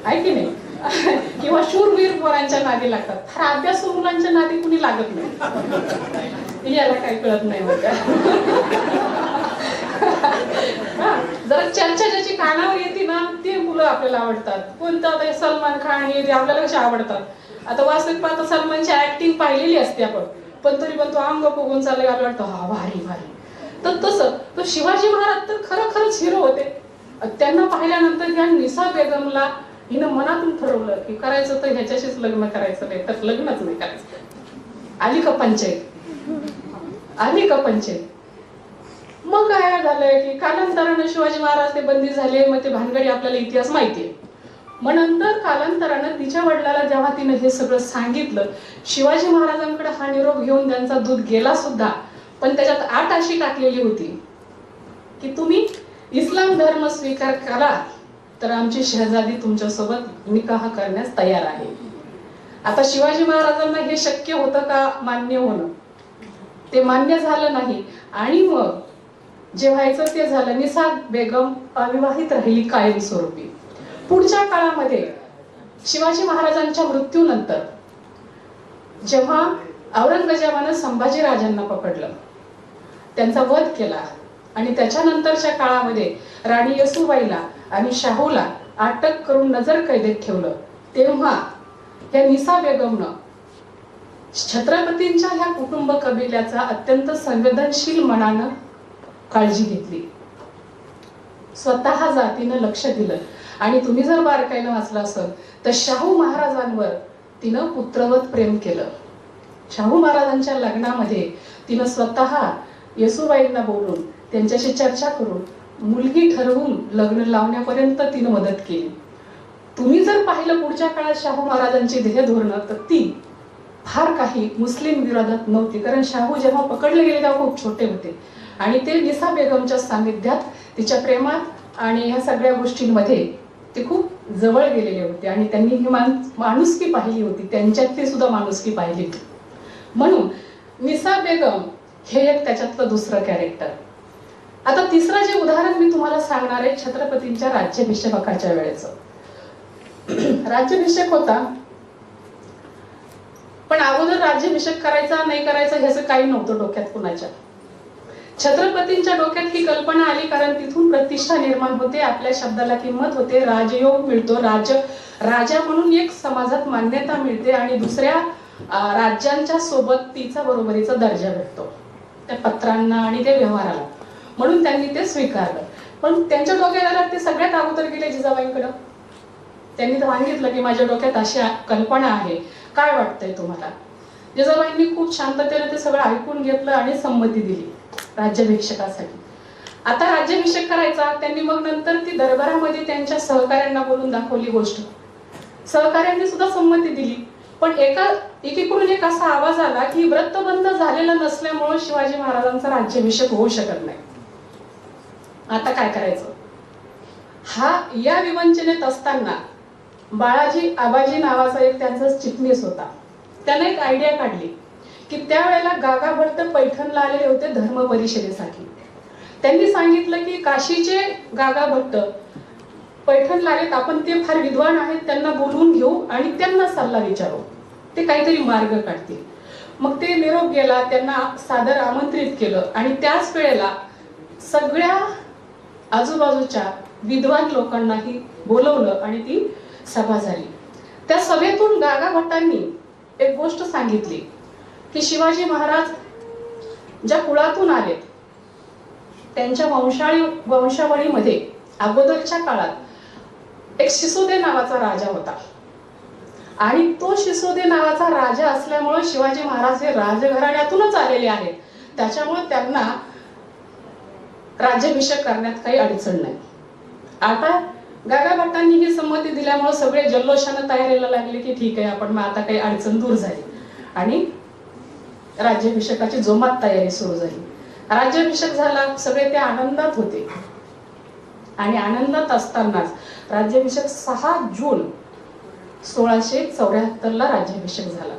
आहे की नाही? किंवा शूरवीर पोरांच्या नादी लागतात. फार अभ्यासू मुलांच्या नादी कुणी लागत नाही, याला काही कळत नाही होत्या. जरा चर्चा ज्याची कानावर येते ना, ते मुलं आपल्याला आवडतात. कोणतं आता सलमान खान हे आपल्याला कसे आवडतात. आता वास्तविक पाहता सलमानची ऍक्टिंग पाहिलेली असते आपण, पण तरी पण तो अंग फुगून चालले, आपल्याला वाटतं हा भारी भारी. तर तसं तो शिवाजी महाराज तर खरंच हिरो होते. त्यांना पाहिल्यानंतर ह्या निसा बेगमला हिनं मनातून ठरवलं की करायचं तर ह्याच्याशीच लग्न करायचं, नाही तर लग्नच नाही करायचं. आली का पंचायत, आली का पंचायत. मग काय झालंय की कालांतरानं शिवाजी महाराज ते बंदी झाले. मग ते भानगडी आपल्याला इतिहास माहितीये. मग नंतर कालांतरानं तिच्या वडिलाला जेव्हा तिने हे सगळं सांगितलं, शिवाजी महाराजांकडे हा निरोप घेऊन त्यांचा दूध गेला सुद्धा, पण त्याच्यात आट अशी टाकलेली होती की तुम्ही इस्लाम धर्म स्वीकार करा तर आमची शहजादी तुमच्यासोबत निकाह करण्यास तयार आहे. आता शिवाजी महाराजांना हे शक्य होतं का मान्य होणं? ते मान्य झालं नाही. आणि मग जे व्हायचं ते झालं. निसा बेगम अविवाहित राहिली कायमस्वरूपी. पुढच्या काळामध्ये शिवाजी महाराजांच्या मृत्यूनंतर जेव्हा औरंगजेबानं संभाजी राजांना पकडलं, त्यांचा वध केला, आणि त्याच्यानंतरच्या काळामध्ये राणी येसूबाईला आणि शाहूला अटक करून नजर कैदेत ठेवलं, तेव्हा या निसा बेगमनं छत्रपतींच्या ह्या कुटुंब कबिल्याचा अत्यंत संवेदनशील मनानं काळजी घेतली. स्वतः जातीनं लक्ष दिलं. आणि तुम्ही जर बारकाईनं वाचलं असेल तर शाहू महाराजांवर तिनं पुत्रवत प्रेम केलं. शाहू महाराजांच्या लग्नामध्ये तिनं स्वतः येसूबाईंना बोलून त्यांच्याशी चर्चा करून मुलगी ठरवून लग्न लावण्यापर्यंत तिनं मदत केली. तुम्ही जर पाहिलं पुढच्या काळात शाहू महाराजांची ध्येय धोरणं, तर ती फार काही मुस्लिम विरोधात नव्हती. कारण शाहू जेव्हा पकडले गेले तेव्हा खूप छोटे होते, आणि ते निसा बेगमच्या सानिध्यात, तिच्या प्रेमात आणि ह्या सगळ्या गोष्टींमध्ये ते खूप जवळ गेलेले होते. आणि त्यांनी ही माणुसकी पाहिली होती, त्यांच्यातली सुद्धा माणुसकी पाहिली होती. म्हणून निसा बेगम हे एक त्याच्यातलं दुसरं कॅरेक्टर. आता तिसरं जे उदाहरण मी तुम्हाला सांगणार आहे, छत्रपतींच्या राज्याभिषेकाच्या वेळेचं. राज्याभिषेक होता, पण अगोदर राज्याभिषेक करायचा नाही करायचा ह्याचं काही नव्हतं डोक्यात कुणाच्या. छत्रपतींच्या डोक्यात ही कल्पना आली कारण तिथून प्रतिष्ठा निर्माण होते, आपल्या शब्दाला किंमत होते, राजयोग मिळतो, राजा म्हणून एक समाजात मान्यता मिळते, आणि दुसऱ्या राज्यांच्या सोबत तिचा बरोबरीचा दर्जा भेटतो त्या पत्रांना आणि त्या व्यवहाराला. म्हणून त्यांनी ते स्वीकारलं. पण त्यांच्या डोक्यात आलं, ते सगळ्यात अगोदर गेले जिजाबाईंकडं. त्यांनी तर सांगितलं की माझ्या डोक्यात अशी कल्पना आहे, काय वाटतंय तुम्हाला? जिजाबाईंनी खूप शांततेने ते सगळं ऐकून घेतलं आणि संमती दिली राज्याभिषेकासाठी. आता राज्याभिषेक करायचा. त्यांनी मग नंतर ती दरबारामध्ये त्यांच्या सहकाऱ्यांना बोलून दाखवली गोष्ट. सहकाऱ्यांनी सुद्धा संमती दिली. पण एकीकडून एक असा आवाज आला की व्रतबंध झालेला नसल्यामुळे शिवाजी महाराजांचा राज्याभिषेक होऊ शकत नाही. आता काय करायचं? या विवंचनेत असताना बाळाजी आबाजी नावाचा एक त्यांचा चिटणीस होता. त्याने एक आयडिया काढली की त्यावेळेला गागा भट्ट पैठणला आलेले होते धर्म परिषदेसाठी. त्यांनी सांगितलं की काशीचे गागा भट्ट पैठणला आलेत, आपण ते फार विद्वान आहेत, त्यांना बोलवून घेऊ आणि त्यांना सल्ला विचारू, ते काहीतरी मार्ग काढतील. मग ते निरोप गेला, त्यांना सादर आमंत्रित केलं, आणि त्याच वेळेला सगळ्या आजूबाजूच्या विद्वान लोकांनाही बोलवलं आणि ती सभा झाली. त्या सभेतून गागा भट्टांनी एक गोष्ट सांगितली की शिवाजी महाराज ज्या कुळातून आले त्यांच्या वंशावळीमध्ये अगोदरच्या काळात एक शिसोदे नावाचा राजा होता, आणि तो शिसोदे नावाचा राजा असल्यामुळे शिवाजी महाराज हे राजघराण्यातूनच आलेले आहेत, त्याच्यामुळे त्यांना राज्याभिषेक करण्यात काही अडचण नाही. आता गागा भट्टांनी ही संमती दिल्यामुळे सगळे जल्लोषानं तयारीला लागले की ठीक आहे, आपण मग आता काही अडचण दूर झाली, आणि राज्याभिषेकाची जोमात तयारी सुरू झाली. राज्याभिषेक झाला, सगळे ते आनंदात होते, आणि आनंदात असतानाच राज्याभिषेक 6 जून 1674ला राज्याभिषेक झाला.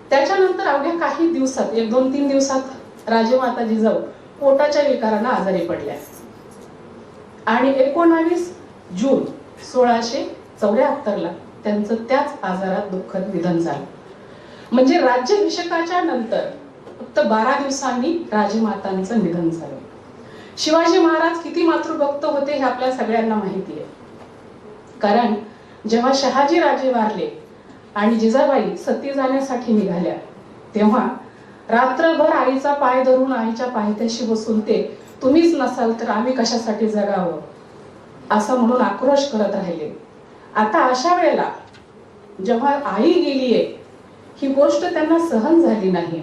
त्याच्यानंतर अवघ्या काही दिवसात, 1-2-3 दिवसात राजमाता जिजाऊ पोटाच्या विकारानं आजारी पडल्या आणि 19 जून 1674ला त्यांचं त्याच आजारात दुःखद निधन झालं. म्हणजे राज्याभिषेकाच्या नंतर फक्त 12 दिवसांनी राजमातांचं निधन झालं. शिवाजी महाराज किती मातृभक्त होते हे आपल्या सगळ्यांना माहिती आहे. कारण जेव्हा शहाजी राजे वारले आणि जिजाबाई सती जाण्यासाठी निघाल्या, तेव्हा रात्रभर आईचा पाय धरून आईच्या पायथ्याशी बसून ते तुम्हीच नसाल तर आम्ही कशासाठी जगावं असं म्हणून आक्रोश करत राहिले. आता अशा वेळेला जेव्हा आई गेलीये ही गोष्ट त्यांना सहन झाली नाही.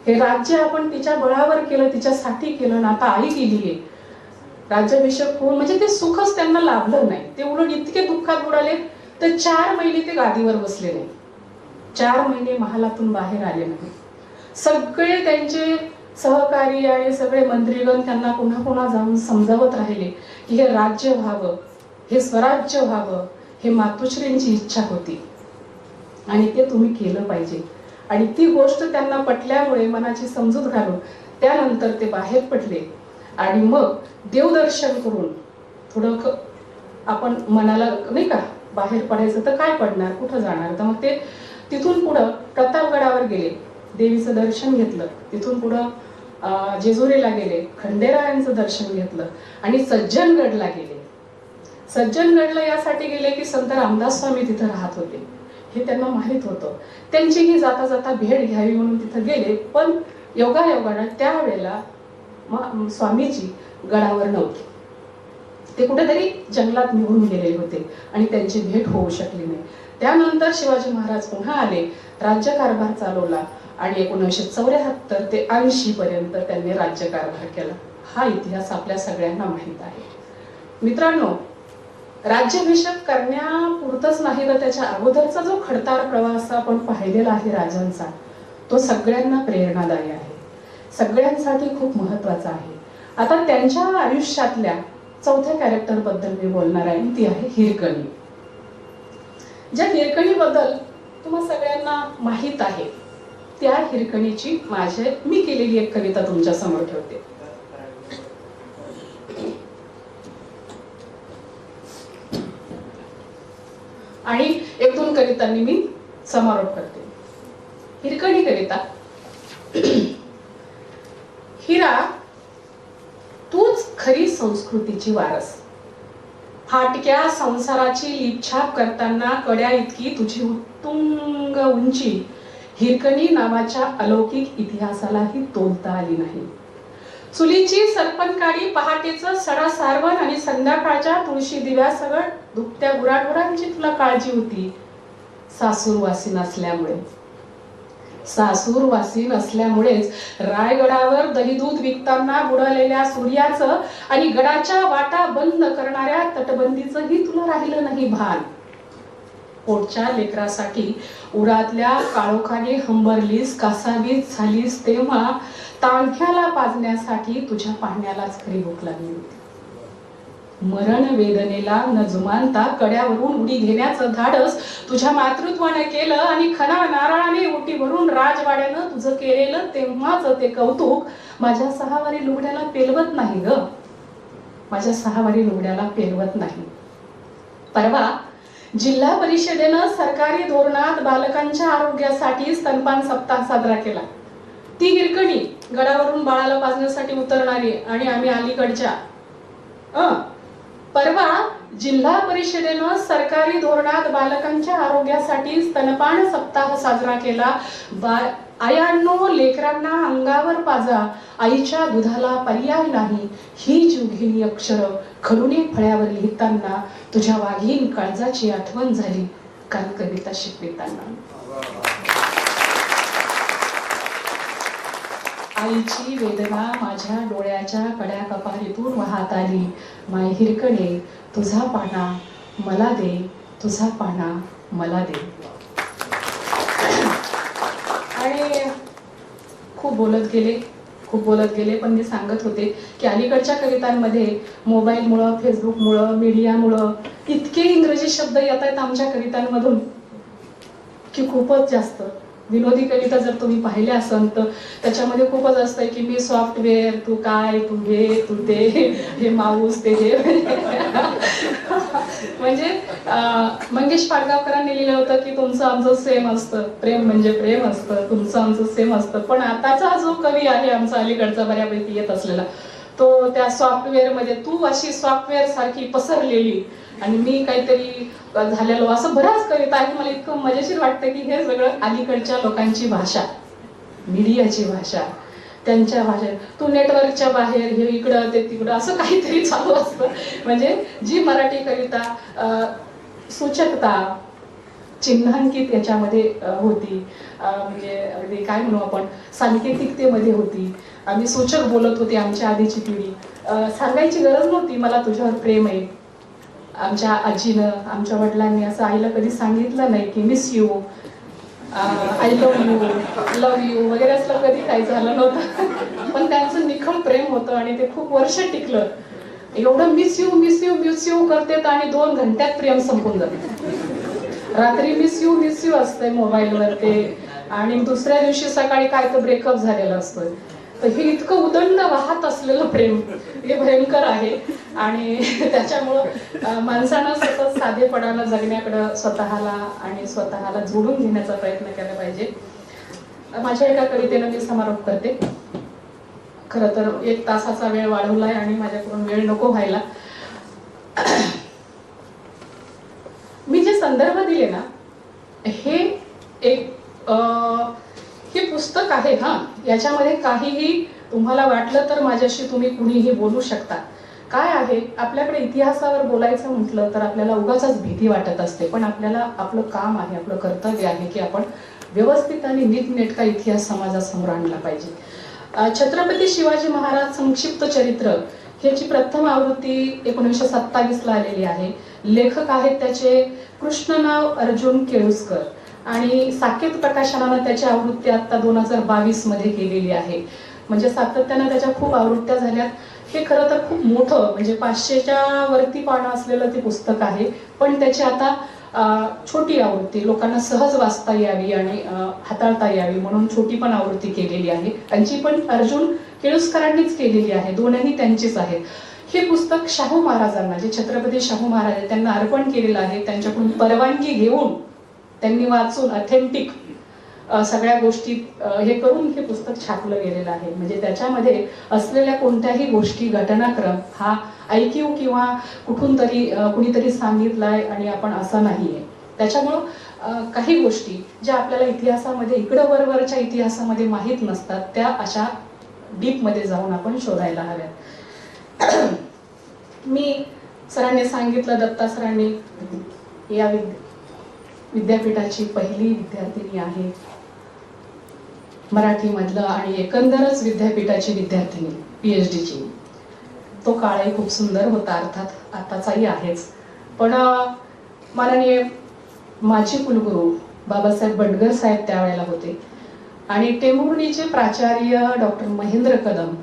हे राज्य आपण तिच्या बळावर केलं, तिच्यासाठी केलं, ना आता आई गेलीये, राज्याभिषेक होऊन म्हणजे ते सुखच त्यांना लाभलं नाही. ते उलट इतके दुःखात बुडाले तर 4 महिने ते गादीवर बसले नाही. 4 महिने महालातून बाहेर आले नाही. सगळे त्यांचे सहकारी आणि सगळे मंत्रीगण त्यांना पुन्हा पुन्हा जाऊन समजावत राहिले की हे राज्य व्हावं, हे स्वराज्य व्हावं, हे मातोश्रींची इच्छा होती आणि ते तुम्ही केलं पाहिजे. आणि ती गोष्ट त्यांना पटल्यामुळे मनाची समजूत घालून त्यानंतर ते बाहेर पडले. आणि मग देवदर्शन करून थोडं आपण मनाला नाही का बाहेर पडायचं तर काय पडणार, कुठं जाणार, तर मग ते तिथून पुढं प्रतापगडावर गेले, देवीचं दर्शन घेतलं. तिथून पुढं जेजुरीला गेले, खंडेरायांचं दर्शन घेतलं आणि सज्जनगडला गेले. सज्जनगडला यासाठी गेले की संत रामदास स्वामी तिथं राहत होते हे त्यांना माहित होतं. त्यांचीही जाता जाता भेट घ्यावी म्हणून तिथं गेले. पण योगायोगानं त्यावेळेला स्वामीजी गडावर नव्हते, ते कुठेतरी जंगलात निघून गेलेले होते आणि त्यांची भेट होऊ शकली नाही. त्यानंतर शिवाजी महाराज पुन्हा आले, राज्यकारभार चालवला आणि 1974 ते 80 पर्यंत त्यांनी राज्यकारभार केला. हा इतिहास आपल्या सगळ्यांना माहित आहे. मित्रांनो, राज्याभिषेक करण्यापुरतच नाही तर त्याच्या अगोदरचा जो खडतर प्रवास आपण पाहिलेला आहे राजांचा, तो सगळ्यांना प्रेरणादायी आहे, सगळ्यांसाठी खूप महत्वाचा आहे. आता त्यांच्या आयुष्यातल्या 4थ्या कॅरेक्टर बद्दल मी बोलणार आहे, ती आहे हिरकणी. ज्या हिरकणी बद्दल तुम्हा सगळ्यांना माहित आहे, त्या हिरकणीची मी केलेली एक कविता तुमच्या समोर ठेवते. आणि 1-2 कवितांनी मी समारोप करते. हिरकणी कविता. हिरा, तूच खरी संस्कृतीची वारस, फाटक्या संसाराची लिपछाप करताना कड्या इतकी तुझी उत्तुंग उंची हिरकणी नावाच्या अलौकिक इतिहासालाही तोलता आली नाही. चुलीची सरपणकाडी पहाटेचं सडा सारवण आणि संध्याकाळच्या तुळशी दिव्यासह दुभत्या गुराढोरांची तुला काळजी होती. सासूरवासी नसल्यामुळेच रायगडावर दहीदूध विकताना बुडालेल्या सूर्याचं आणि गडाच्या वाटा बंद करणाऱ्या तटबंदीचंही तुला राहिलं नाही भान. पोटच्या लेकरासाठी उरातल्या काळोखाने हंबरलीस, कासावीस झालीस, तेव्हा तांढ्याला पाजण्यासाठी तुझ्या पाहण्यालाच खरी भूक लागली होती. मरण वेदनेला न जुमानता कड्यावरून उडी घेण्याचं धाडस तुझ्या मातृत्वाने केलं आणि खना नारळाने ओटी भरून राजवाड्यानं तुझं केलेलं तेव्हाच ते कौतुक माझ्या 6 वारी लुगड्याला पेलवत नाही ग, माझ्या 6 वारी लुगड्याला पेलवत नाही. परवा जिल्हा परिषदेनं सरकारी धोरणात बालकांच्या आरोग्यासाठी स्तनपान सप्ताह साजरा केला. ती हिरकणी गडावरून बाळाला पाजण्यासाठी उतरणारी आणि आम्ही अलीकडच्या परवा जिल्हा परिषदेनं सरकारी धोरणात बालकांच्या आरोग्यासाठी स्तनपान सप्ताह साजरा केला. आयांनो, लेकरांना अंगावर पाजा, आईच्या दुधाला पर्याय नाही, ही जीवघेणी अक्षर खडूने फळ्यावर लिहिताना तुझ्या वाघीण काळजाची आठवण झाली काल कविता शिकविताना. आईची वेदना माझ्या डोळ्याच्या कड्या कपारीतून वाहत आली. माय हिरकणे, तुझा पाना मला दे, तुझा पाना मला दे. आणि खूप बोलत गेले पण मी सांगत होते की अलीकडच्या कवितांमध्ये मोबाईलमुळं, फेसबुकमुळं, मीडियामुळं इतके इंग्रजी शब्द येत आहेत आमच्या कवितांमधून की खूपच जास्त. विनोदी कविता जर तुम्ही पाहिल्या असाल तर त्याच्यामध्ये खूपच असतंय की मी सॉफ्टवेअर, तू काय, तू घे, तू ते, हे माऊस, ते हे. म्हणजे मंगेश पाडगावकरांनी लिहिलं होतं की तुमचं आमचं सेम असतं, प्रेम म्हणजे प्रेम असतं, तुमचं आमचं सेम असतं. पण आताचा जो कवी आहे आमचा अलीकडचा बऱ्यापैकी येत असलेला, तो त्या सॉफ्टवेअर मध्ये तू अशी सॉफ्टवेअर सारखी पसरलेली आणि मी काहीतरी झालेलो, असं बऱ्याच कविता आहेत. मला इतकं मजेशीर वाटतं की हे सगळं अलीकडच्या लोकांची भाषा, मीडियाची भाषा, त्यांच्या भाषेत तू नेटवर्कच्या बाहेर, हे इकडं ते तिकडं असं काहीतरी चालू असतं. म्हणजे जी मराठी कविता सूचकता, चिन्हांकित याच्यामध्ये होती, म्हणजे अगदी काय म्हणू आपण, सांकेतिकतेमध्ये होती. आम्ही सूचक बोलत होती आमच्या आधीची पिढी. सांगायची गरज नव्हती मला तुझ्यावर प्रेम आहे. आमच्या आजीनं, आमच्या वडिलांनी असं आईला कधी सांगितलं नाही की miss you, I love you वगैरे असलं कधी काही झालं नव्हतं. पण त्यांचं निखळ प्रेम होतं आणि ते खूप वर्ष टिकलं. एवढं miss you miss you miss you करते आणि 2 घंट्यात प्रेम संपून जातं. रात्री मिस यू असतंय मोबाईलवर ते, आणि दुसऱ्या दिवशी सकाळी काय तर ब्रेकअप झालेलं असतं. तर हे इतकं उदंड वाहत असलेलं प्रेम हे भयंकर आहे. आणि त्याच्यामुळं माणसानं सतत साधेपणानं जगण्याकडं स्वतःला जोडून घेण्याचा प्रयत्न केला पाहिजे. माझ्या एका कवितेनं मी समारोप करते. खरं तर 1 तासाचा वेळ वाढवलाय आणि माझ्याकडून वेळ नको व्हायला. मी जे संदर्भ दिले ना, हे एक हे पुस्तक आहे. याच्यामध्ये काहीही तुम्हाला वाटलं तर माझ्याशी तुम्ही कुणीही बोलू शकता. काय आहे, आपल्याकडे इतिहासावर बोलायचं म्हटलं तर आपल्याला उगाचच भीती वाटत असते. पण आपल्याला आपलं काम आहे, आपलं कर्तव्य आहे की आपण व्यवस्थित आणि नीटनेटका इतिहास समाजासमोर आणला पाहिजे. छत्रपती शिवाजी महाराज संक्षिप्त चरित्र ह्याची प्रथम आवृत्ती 1927ला आलेली आहे. लेखक आहेत त्याचे कृष्णनाव अर्जुन केळुसकर आणि साकेत प्रकाशनानं त्याची आवृत्ती आता 2022 मध्ये केलेली आहे. म्हणजे सातत्यानं त्याच्या खूप आवृत्त्या झाल्यात. हे खरं तर खूप मोठं, म्हणजे 500च्या वरती पानं असलेलं ते पुस्तक आहे. पण त्याची आता छोटी आवृत्ती लोकांना सहज वाचता यावी आणि हाताळता यावी म्हणून छोटी पण आवृत्ती केलेली आहे. त्यांची पण अर्जुन केळुसकरांनीच केलेली आहे, दोनही त्यांचीच आहेत. हे पुस्तक शाहू महाराजांना, जे छत्रपती शाहू महाराज आहेत त्यांना अर्पण केलेलं आहे. त्यांच्याकडून परवानगी घेऊन त्यांनी वाचून ऑथेंटिक सगळ्या गोष्टी हे करून हे पुस्तक छापलं गेलेलं आहे. म्हणजे त्याच्यामध्ये असलेल्या कोणत्याही गोष्टी, घटनाक्रम हा ऐकीव किंवा कुठून तरी कुणीतरी सांगितलाय आणि आपण असं नाहीये. त्याच्यामुळं काही गोष्टी ज्या आपल्याला इतिहासामध्ये, इकडं वरवरच्या इतिहासामध्ये माहीत नसतात, त्या अशा डीपमध्ये जाऊन आपण शोधायला हव्यात. मी सरांनी सांगितलं, दत्ता सरांनी या विद्यापीठाची पहिली विद्यार्थिनी आहे, मराठीमधलं, आणि एकंदरच विद्यापीठाची विद्यार्थिनी PhDची. तो काळही खूप सुंदर होता, अर्थात आताचाही आहेच. पण माननीय माजी कुलगुरू बाबासाहेब बंडगर साहेब त्यावेळेला होते आणि टेंभुर्णीचे प्राचार्य डॉक्टर महेंद्र कदम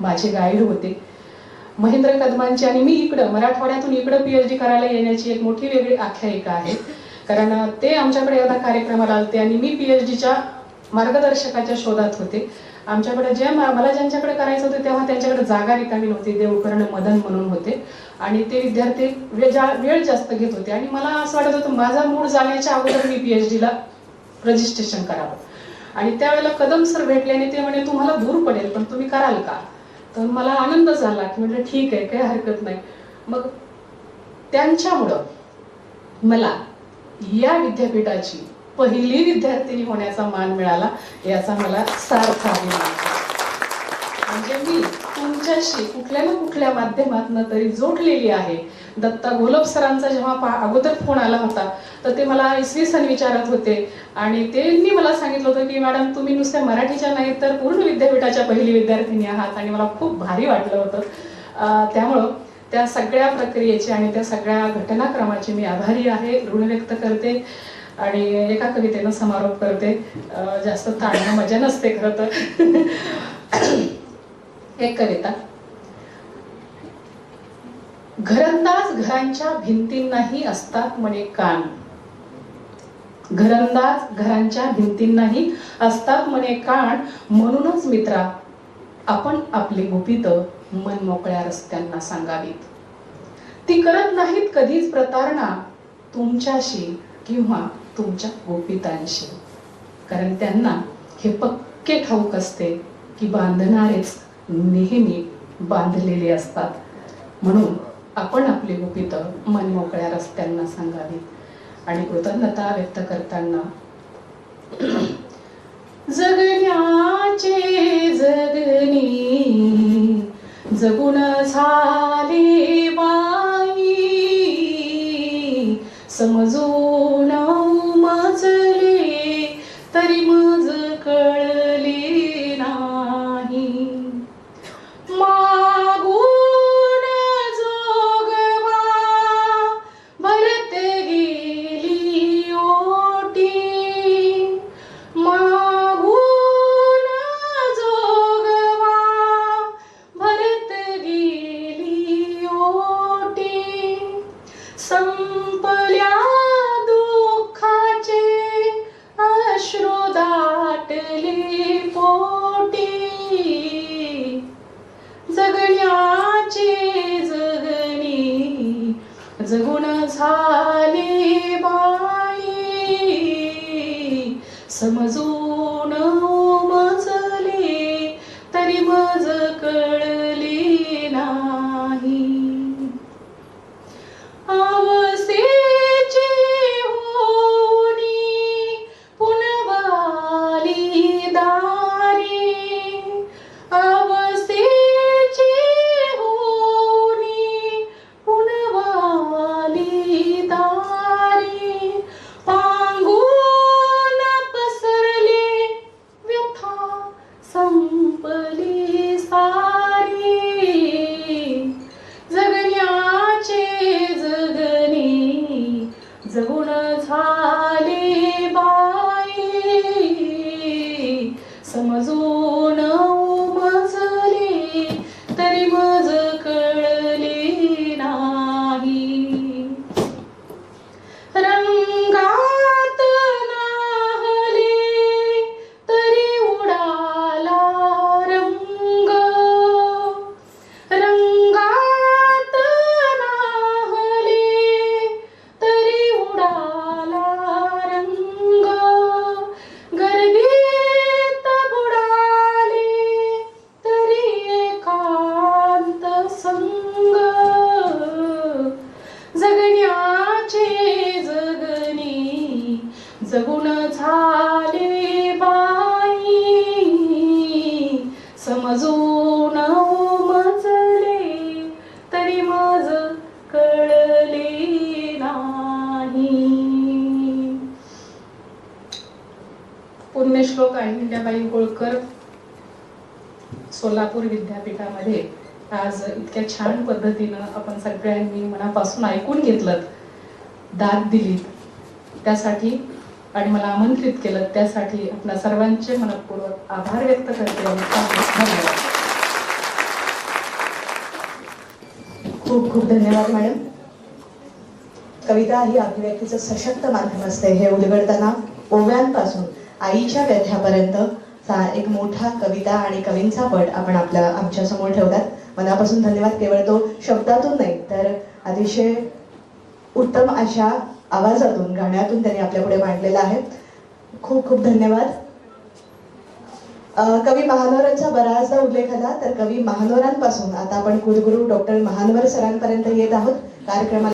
माझे गाईड होते. महेंद्र कदमांची आणि मी इकडं मराठवाड्यातून इकडं PhD करायला येण्याची एक मोठी वेगळी आख्यायिका आहे. कारण ते आमच्याकडे एकदा कार्यक्रमाला आलते आणि मी PhDच्या मार्गदर्शकाच्या शोधात होते. आमच्याकडे मला ज्यांच्याकडे करायचं होतं तेव्हा त्यांच्याकडे जागा रिकामी नव्हती. देवकर्ण मदन म्हणून होते आणि ते विद्यार्थी वेळ जास्त घेत होते आणि मला असं वाटत होतं माझा मूड जाण्याच्या अगोदर मी PhDला रजिस्ट्रेशन करावं. आणि त्यावेळेला कदम सर भेटले आणि ते म्हणे तुम्हाला दूर पडेल पण तुम्ही कराल का? तर मला आनंद झाला की म्हटलं ठीक आहे, काही हरकत नाही. मग त्यांच्यामुळं मला या विद्यापीठाची पहिली विद्यार्थिनी होण्याचा मान मिळाला, याचा मला सार्थ अभिमान. म्हणजे मी तुमच्याशी कुठल्या ना कुठल्या माध्यमातून तरी जोडलेली आहे. दत्ता घोलप सरांचा जेव्हा अगोदर फोन आला होता तर ते मला इसवी सन विचारत होते आणि त्यांनी मला सांगितलं होतं की मॅडम तुम्ही नुसत्या मराठीच्या नाही तर पूर्ण विद्यापीठाच्या पहिली विद्यार्थिनी आहात, आणि मला खूप भारी वाटलं होतं. त्यामुळं त्या सगळ्या प्रक्रियेची आणि त्या सगळ्या घटनाक्रमाची मी आभारी आहे, ऋण व्यक्त करते आणि एका कवितेनं समारोप करते. जास्त ताणणं मजा नसते खरं तर. एक कविता. घरंदाज घरांच्या भिंतींनाही असतात म्हणे कान. घरंदाज घरांच्या भिंतींनाही असतात म्हणे कान. म्हणूनच मित्रा, आपण आपली गुपित मन मोकळ्या रस्त्यांना सांगावीत. ती करत नाहीत कधीच प्रतारणा तुमच्याशी किंवा तुमच्या गुपितांशी, कारण त्यांना हे पक्के ठाऊक असते की बांधणारेच नेहमी बांधलेले असतात. म्हणून आपण आपली गुपित मन मोकळ्या रस्त्यांना सांगावी. आणि कृतज्ञता व्यक्त करताना, जगण्याचे जगणी जगून झाले बाई, समजून मजले तरी मज कळले नाही. मागून जोगवा भरत गेली ओटी, मागून जोगवा भरत गेली ओटी. संपल्या दुःखाचे अश्रू दाटले पोटी, जगण्याचे जगणी जगून झाले बाई, समजून मजले तरी मज कळले नाही. अवसेची होनी पुनवाली दारी, अवसेची होनी पुनवाली दारी. पांगून पसरली व्यथा संपली सारी, जगण्याचे जगणी जगून झाले बाई, समजून मजले तरी मज कळले नाही. रंगात नाहले तरी उडाला रंग, रंगात नाहले तरी उडाला रंग. गर्दीत बुडाले तरी एकांत संग, जगण्याचे जगणी जगून झाले बाई, समजून मजले तरी मज कळले नाही. पुण्यश्लोक अहिल्याबाई होळकर सोलापूर विद्यापीठामध्ये आज इतक्या छान पद्धतीनं आपण सगळ्यांनी मनापासून ऐकून घेतलं, दाद दिली, त्यासाठी आणि मला आमंत्रित केलं त्यासाठी आपल्या सर्वांचे मनपूर्वक आभार व्यक्त करते. धन्यवाद.
खूप खूप धन्यवाद मॅडम. कविता ही अभिव्यक्तीचं सशक्त माध्यम असते. हे उलगडताना ओव्यांपासून आईच्या व्यथ्यापर्यंत एक मोठा कविता आणि कवींचा पट आपण आमच्या समोर ठेवतात. मनापासून धन्यवाद. केवळ तो शब्दातून नाही तर अतिशय उत्तम अशा आवाजातून, गाण्यातून त्यांनी आपल्यापुढे मांडलेला आहे. खूप खूप धन्यवाद. कवी महानोरांचा बराचदा उल्लेख आला, तर कवी महानोरांपासून आता आपण कुलगुरू डॉक्टर महानवर सरांपर्यंत येत आहोत. कार्यक्रमाला